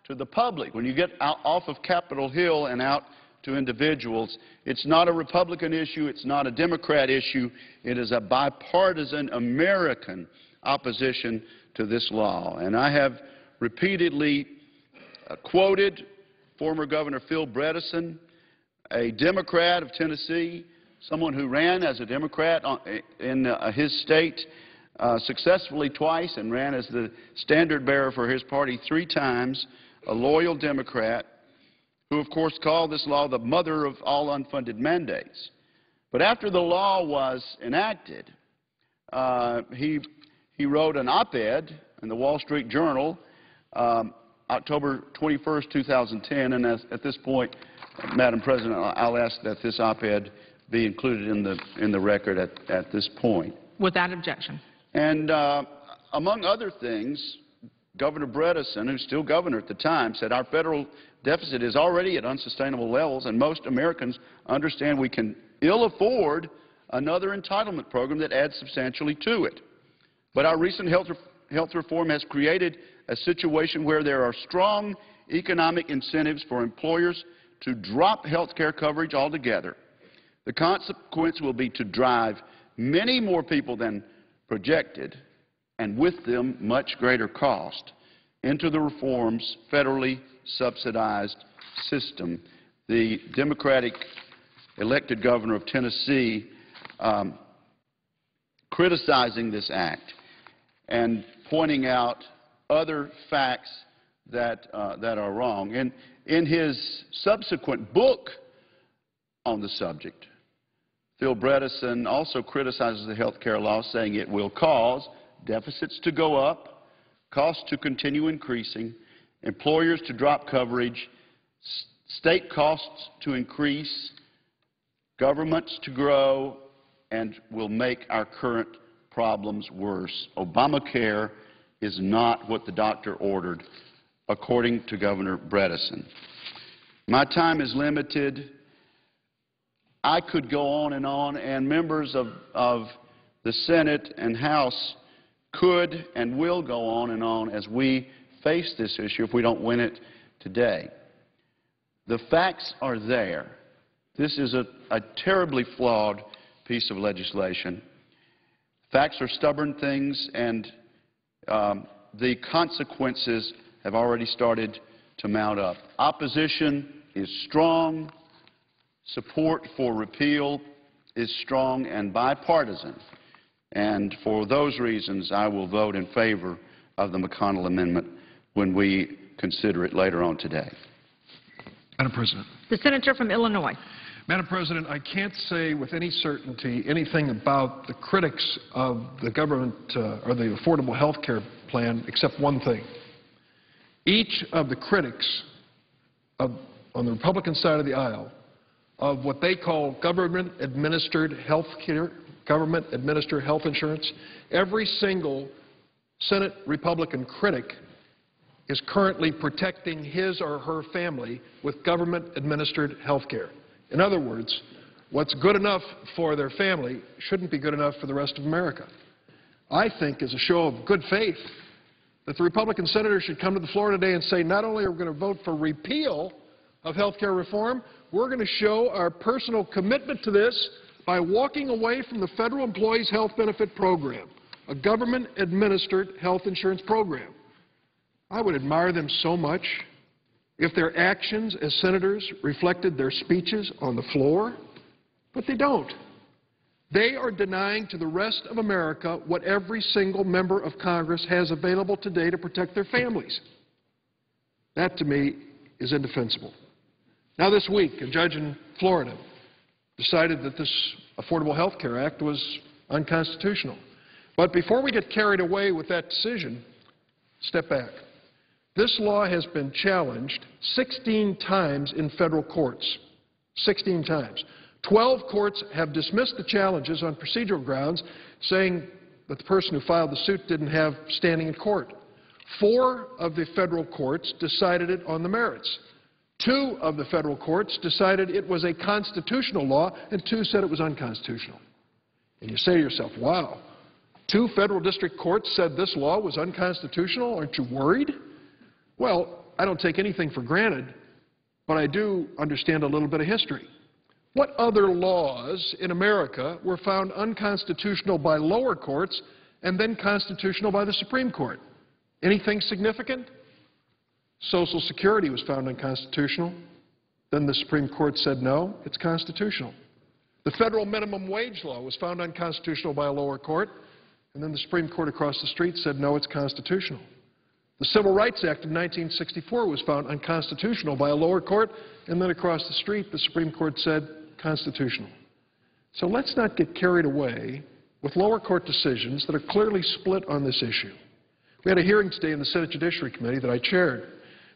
to the public, when you get out off of Capitol Hill and out to individuals, it's not a Republican issue, it's not a Democrat issue, it is a bipartisan American opposition to this law. And I have repeatedly quoted former Governor Phil Bredesen, a Democrat of Tennessee, someone who ran as a Democrat in his state successfully twice and ran as the standard bearer for his party 3 times, a loyal Democrat, who of course called this law the mother of all unfunded mandates. But after the law was enacted, he wrote an op-ed in the Wall Street Journal, October 21st, 2010, and at this point, Madam President, I'll ask that this op-ed be included in the record at this point. Without objection. And among other things, Governor Bredesen, who's still governor at the time, said our federal deficit is already at unsustainable levels, and most Americans understand we can ill afford another entitlement program that adds substantially to it. But our recent health reform has created a situation where there are strong economic incentives for employers to drop health care coverage altogether. The consequence will be to drive many more people than projected, and with them much greater cost, into the reform's federally subsidized system. The Democratic elected governor of Tennessee criticizing this act and pointing out other facts that are wrong. And in his subsequent book on the subject, Phil Bredesen also criticizes the health care law, saying it will cause deficits to go up, costs to continue increasing, employers to drop coverage, state costs to increase, governments to grow, and will make our current problems worse. Obamacare is not what the doctor ordered, according to Governor Bredesen. My time is limited. I could go on, and members of the Senate and House could and will go on as we face this issue if we don't win it today. The facts are there. This is a terribly flawed piece of legislation. Facts are stubborn things, and the consequences have already started to mount up. Opposition is strong. Support for repeal is strong and bipartisan. And for those reasons, I will vote in favor of the McConnell Amendment when we consider it later on today. Madam President. The senator from Illinois. Madam President, I can't say with any certainty anything about the critics of the government or the Affordable Health Care Plan except one thing. Each of the critics on the Republican side of the aisle of what they call government-administered health care, government-administered health insurance, every single Senate Republican critic is currently protecting his or her family with government-administered health care. In other words, what's good enough for their family shouldn't be good enough for the rest of America. I think, as a show of good faith, that the Republican senators should come to the floor today and say, not only are we going to vote for repeal of health care reform, we're going to show our personal commitment to this by walking away from the Federal Employees Health Benefit Program, a government-administered health insurance program. I would admire them so much if their actions as senators reflected their speeches on the floor, but they don't. They are denying to the rest of America what every single member of Congress has available today to protect their families. That, to me, is indefensible. Now, this week, a judge in Florida decided that this Affordable Health Care Act was unconstitutional. But before we get carried away with that decision, step back. This law has been challenged 16 times in federal courts. 16 times. 12 courts have dismissed the challenges on procedural grounds, saying that the person who filed the suit didn't have standing in court. 4 of the federal courts decided it on the merits. 2 of the federal courts decided it was a constitutional law, and 2 said it was unconstitutional. And you say to yourself, wow, 2 federal district courts said this law was unconstitutional. Aren't you worried? Well, I don't take anything for granted, but I do understand a little bit of history. What other laws in America were found unconstitutional by lower courts and then constitutional by the Supreme Court? Anything significant? Social Security was found unconstitutional. Then the Supreme Court said no, it's constitutional. The federal minimum wage law was found unconstitutional by a lower court, and then the Supreme Court across the street said no, it's constitutional. The Civil Rights Act of 1964 was found unconstitutional by a lower court, and then across the street the Supreme Court said constitutional. So let's not get carried away with lower court decisions that are clearly split on this issue. We had a hearing today in the Senate Judiciary Committee that I chaired,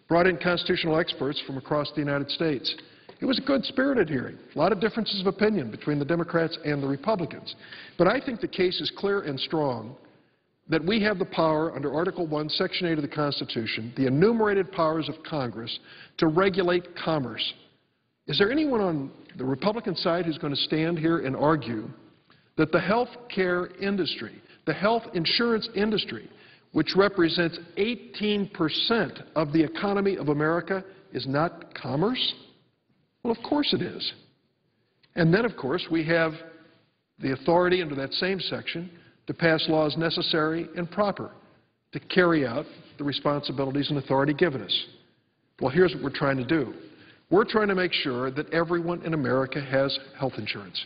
brought in constitutional experts from across the United States. It was a good-spirited hearing. A lot of differences of opinion between the Democrats and the Republicans. But I think the case is clear and strong that we have the power under Article 1, Section 8 of the Constitution, the enumerated powers of Congress, to regulate commerce. Is there anyone on the Republican side who's going to stand here and argue that the health care industry, the health insurance industry, which represents 18% of the economy of America, is not commerce? Well, of course it is. And then, of course, we have the authority under that same section to pass laws necessary and proper to carry out the responsibilities and authority given us. Well, here's what we're trying to do. We're trying to make sure that everyone in America has health insurance.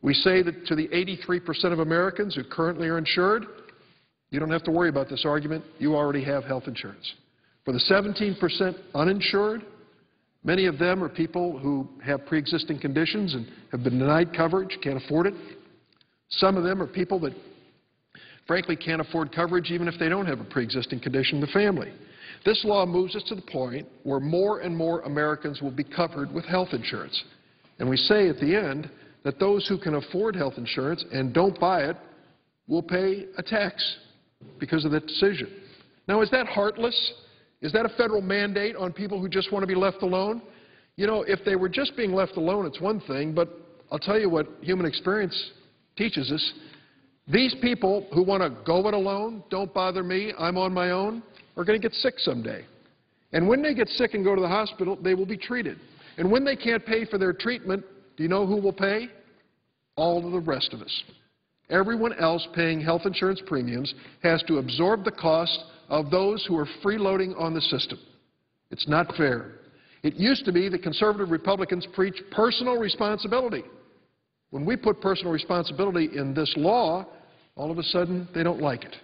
We say that to the 83% of Americans who currently are insured, you don't have to worry about this argument. You already have health insurance. For the 17% uninsured, many of them are people who have pre-existing conditions and have been denied coverage, can't afford it. Some of them are people that, frankly, can't afford coverage even if they don't have a pre-existing condition in the family. This law moves us to the point where more and more Americans will be covered with health insurance. And we say at the end that those who can afford health insurance and don't buy it will pay a tax because of that decision. Now, is that heartless? Is that a federal mandate on people who just want to be left alone? You know, if they were just being left alone, it's one thing, but I'll tell you what human experience teaches us. These people who want to go it alone, don't bother me, I'm on my own, are going to get sick someday. And when they get sick and go to the hospital, they will be treated. And when they can't pay for their treatment, do you know who will pay? All of the rest of us. Everyone else paying health insurance premiums has to absorb the cost of those who are freeloading on the system. It's not fair. It used to be that conservative Republicans preach personal responsibility. When we put personal responsibility in this law, all of a sudden they don't like it.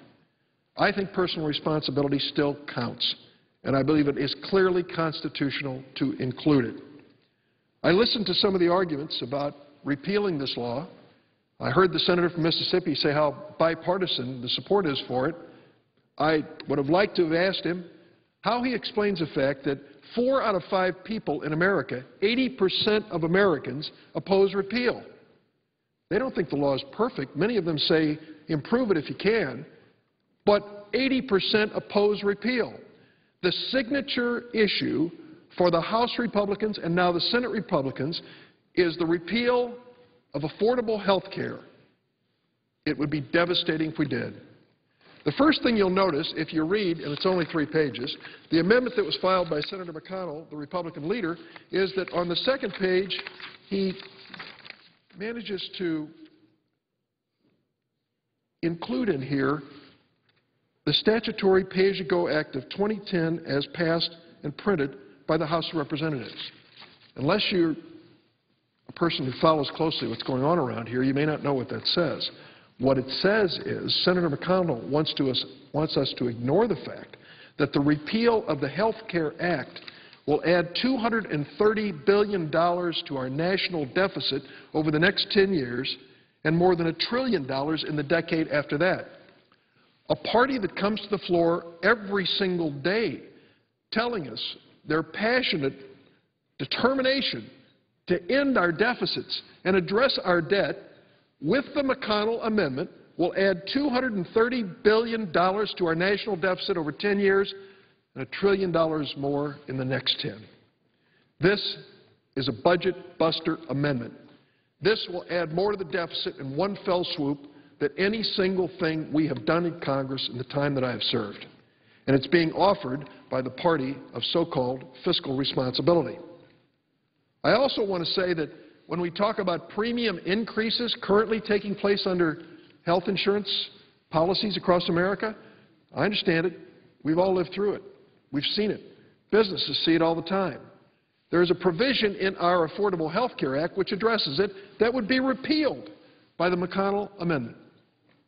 I think personal responsibility still counts, and I believe it is clearly constitutional to include it. I listened to some of the arguments about repealing this law. I heard the senator from Mississippi say how bipartisan the support is for it. I would have liked to have asked him how he explains the fact that 4 out of 5 people in America, 80% of Americans, oppose repeal. They don't think the law is perfect. Many of them say improve it if you can, but 80% oppose repeal. The signature issue for the House Republicans and now the Senate Republicans is the repeal of affordable health care. It would be devastating if we did. The first thing you'll notice if you read, and it's only 3 pages, the amendment that was filed by Senator McConnell, the Republican leader, is that on the second page he manages to include in here the statutory Pay-As-You-Go Act of 2010 as passed and printed by the House of Representatives. Unless you're a person who follows closely what's going on around here, you may not know what that says. What it says is Senator McConnell wants us to ignore the fact that the repeal of the Health Care Act will add $230 billion to our national deficit over the next 10 years and more than $1 trillion in the decade after that. A party that comes to the floor every single day telling us their passionate determination to end our deficits and address our debt with the McConnell amendment will add $230 billion to our national deficit over 10 years and $1 trillion more in the next 10. This is a budget buster amendment. This will add more to the deficit in one fell swoop than any single thing we have done in Congress in the time that I have served. And it's being offered by the party of so-called fiscal responsibility. I also want to say that when we talk about premium increases currently taking place under health insurance policies across America, I understand it. We've all lived through it. We've seen it. Businesses see it all the time. There is a provision in our Affordable Health Care Act which addresses it that would be repealed by the McConnell amendment.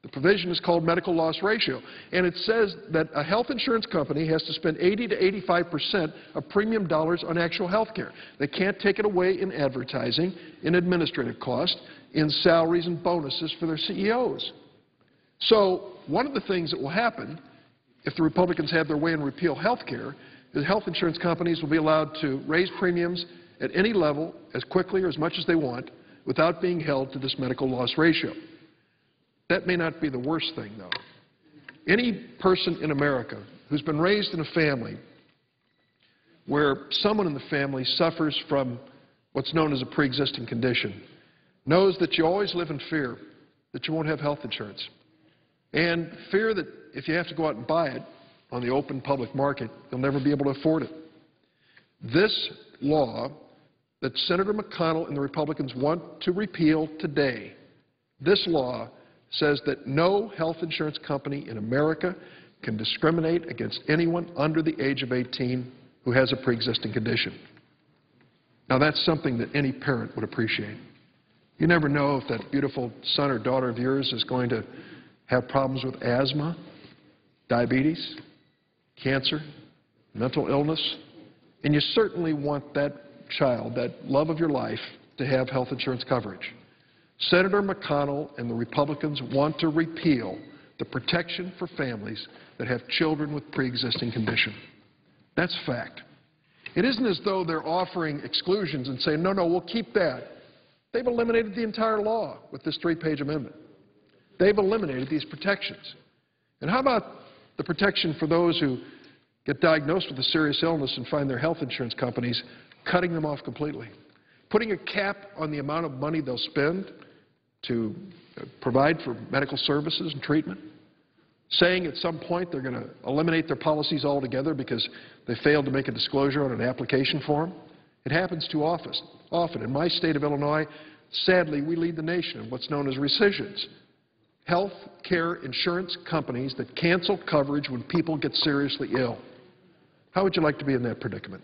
The provision is called medical loss ratio, and it says that a health insurance company has to spend 80 to 85% of premium dollars on actual health care. They can't take it away in advertising, in administrative costs, in salaries and bonuses for their CEOs. So one of the things that will happen if the Republicans have their way and repeal health care is health insurance companies will be allowed to raise premiums at any level as quickly or as much as they want without being held to this medical loss ratio. That may not be the worst thing, though. any person in America who's been raised in a family where someone in the family suffers from what's known as a pre-existing condition knows that you always live in fear that you won't have health insurance, and fear that if you have to go out and buy it on the open public market, you'll never be able to afford it. This law that Senator McConnell and the Republicans want to repeal today, this law says that no health insurance company in America can discriminate against anyone under the age of 18 who has a pre-existing condition. Now, that's something that any parent would appreciate. You never know if that beautiful son or daughter of yours is going to have problems with asthma, diabetes, cancer, mental illness, and you certainly want that child, that love of your life, to have health insurance coverage. Senator McConnell and the Republicans want to repeal the protection for families that have children with pre-existing condition. That's fact. It isn't as though they're offering exclusions and saying, no, we'll keep that. They've eliminated the entire law with this 3-page amendment. They've eliminated these protections. And how about the protection for those who get diagnosed with a serious illness and find their health insurance companies cutting them off completely? Putting a cap on the amount of money they'll spend to provide for medical services and treatment? Saying at some point they're going to eliminate their policies altogether because they failed to make a disclosure on an application form? It happens too often. In my state of Illinois, sadly, we lead the nation in what's known as rescissions. Health care insurance companies that cancel coverage when people get seriously ill. How would you like to be in that predicament?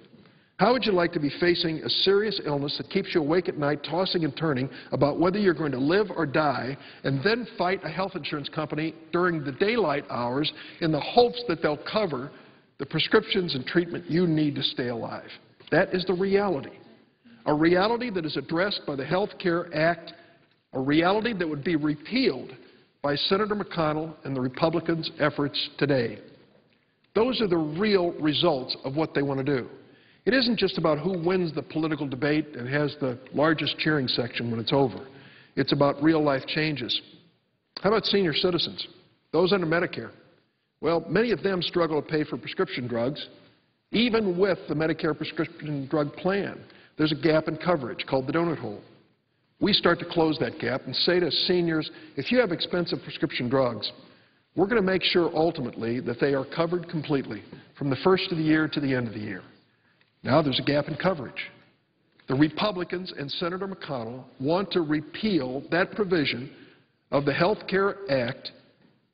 How would you like to be facing a serious illness that keeps you awake at night, tossing and turning about whether you're going to live or die, and then fight a health insurance company during the daylight hours in the hopes that they'll cover the prescriptions and treatment you need to stay alive? That is the reality. A reality that is addressed by the Health Care Act, a reality that would be repealed by Senator McConnell and the Republicans' efforts today. Those are the real results of what they want to do. It isn't just about who wins the political debate and has the largest cheering section when it's over. It's about real-life changes. How about senior citizens, those under Medicare? Well, many of them struggle to pay for prescription drugs, even with the Medicare prescription drug plan. There's a gap in coverage called the donut hole. We start to close that gap and say to seniors, if you have expensive prescription drugs, we're going to make sure ultimately that they are covered completely from the first of the year to the end of the year. Now there's a gap in coverage. The Republicans and Senator McConnell want to repeal that provision of the Health Care Act,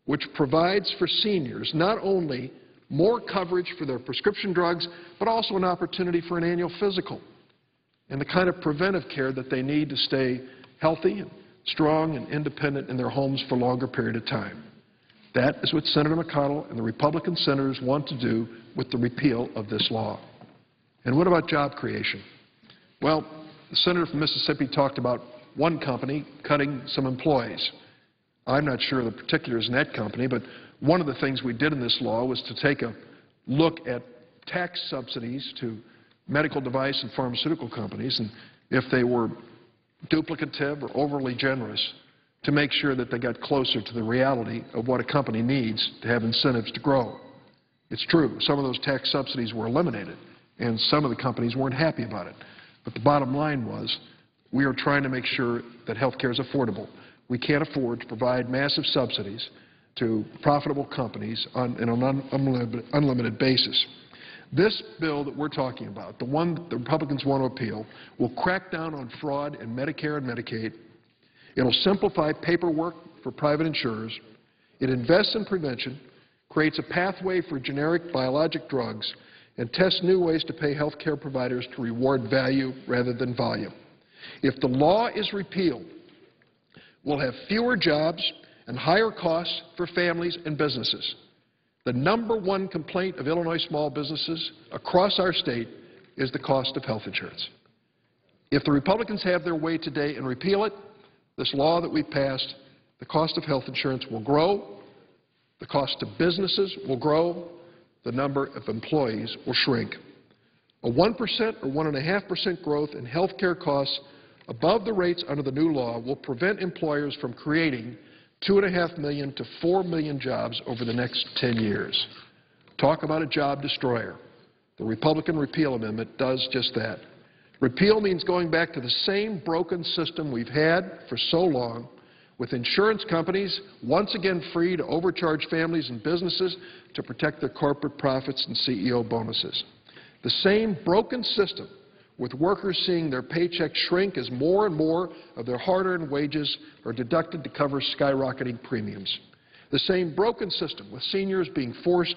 which provides for seniors not only more coverage for their prescription drugs, but also an opportunity for an annual physical and the kind of preventive care that they need to stay healthy and strong and independent in their homes for a longer period of time. That is what Senator McConnell and the Republican senators want to do with the repeal of this law. And what about job creation? Well, the senator from Mississippi talked about one company cutting some employees. I'm not sure of the particulars in that company, but one of the things we did in this law was to take a look at tax subsidies to medical device and pharmaceutical companies, and if they were duplicative or overly generous, to make sure that they got closer to the reality of what a company needs to have incentives to grow. It's true, some of those tax subsidies were eliminated, and some of the companies weren't happy about it. But the bottom line was we are trying to make sure that health care is affordable. We can't afford to provide massive subsidies to profitable companies on an unlimited basis. This bill that we're talking about, the one that the Republicans want to appeal, will crack down on fraud in Medicare and Medicaid. It'll simplify paperwork for private insurers. It invests in prevention, creates a pathway for generic biologic drugs, and tests new ways to pay health care providers to reward value rather than volume. If the law is repealed, we'll have fewer jobs and higher costs for families and businesses. The #1 complaint of Illinois small businesses across our state is the cost of health insurance. If the Republicans have their way today and repeal it, this law that we passed, the cost of health insurance will grow, the cost to businesses will grow, the number of employees will shrink. A 1% or 1.5% growth in health care costs above the rates under the new law will prevent employers from creating 2.5 million to 4 million jobs over the next 10 years. Talk about a job destroyer. The Republican repeal amendment does just that. Repeal means going back to the same broken system we've had for so long, with insurance companies once again free to overcharge families and businesses to protect their corporate profits and CEO bonuses. The same broken system with workers seeing their paychecks shrink as more and more of their hard-earned wages are deducted to cover skyrocketing premiums. The same broken system with seniors being forced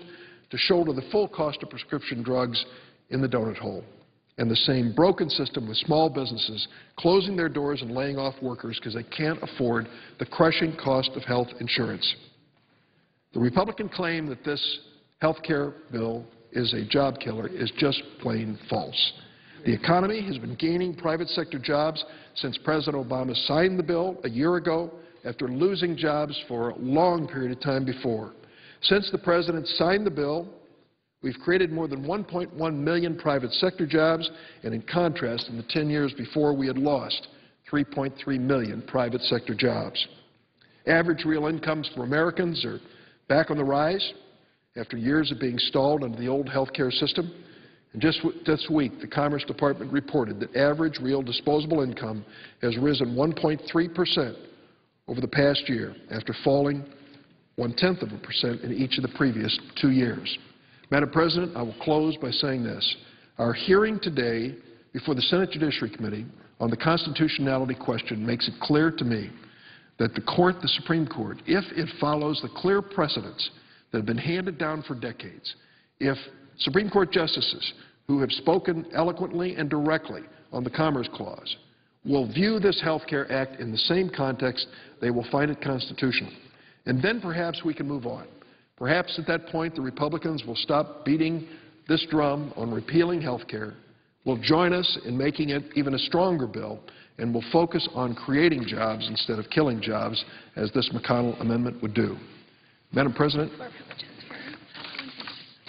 to shoulder the full cost of prescription drugs in the donut hole. And the same broken system with small businesses closing their doors and laying off workers because they can't afford the crushing cost of health insurance. The Republican claim that this health care bill is a job killer is just plain false. The economy has been gaining private sector jobs since President Obama signed the bill a year ago after losing jobs for a long period of time before. Since the President signed the bill, we've created more than 1.1 million private sector jobs, and in contrast, in the 10 years before, we had lost 3.3 million private sector jobs. Average real incomes for Americans are back on the rise after years of being stalled under the old health care system. And just this week, the Commerce Department reported that average real disposable income has risen 1.3% over the past year after falling 0.1% in each of the previous 2 years. Madam President, I will close by saying this. Our hearing today before the Senate Judiciary Committee on the constitutionality question makes it clear to me that the Supreme Court, if it follows the clear precedents that have been handed down for decades, if Supreme Court justices who have spoken eloquently and directly on the Commerce Clause will view this Health Care Act in the same context, they will find it constitutional. And then perhaps we can move on. Perhaps at that point the Republicans will stop beating this drum on repealing health care, will join us in making it even a stronger bill, and will focus on creating jobs instead of killing jobs, as this McConnell amendment would do. Madam President,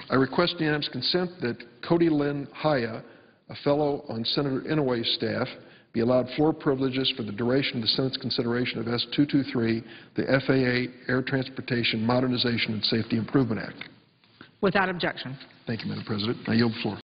I request unanimous consent that Cody Lynn Haya, a fellow on Senator Inouye's staff, be allowed floor privileges for the duration of the Senate's consideration of S-223, the FAA Air Transportation Modernization and Safety Improvement Act. Without objection. Thank you, Madam President. I yield the floor.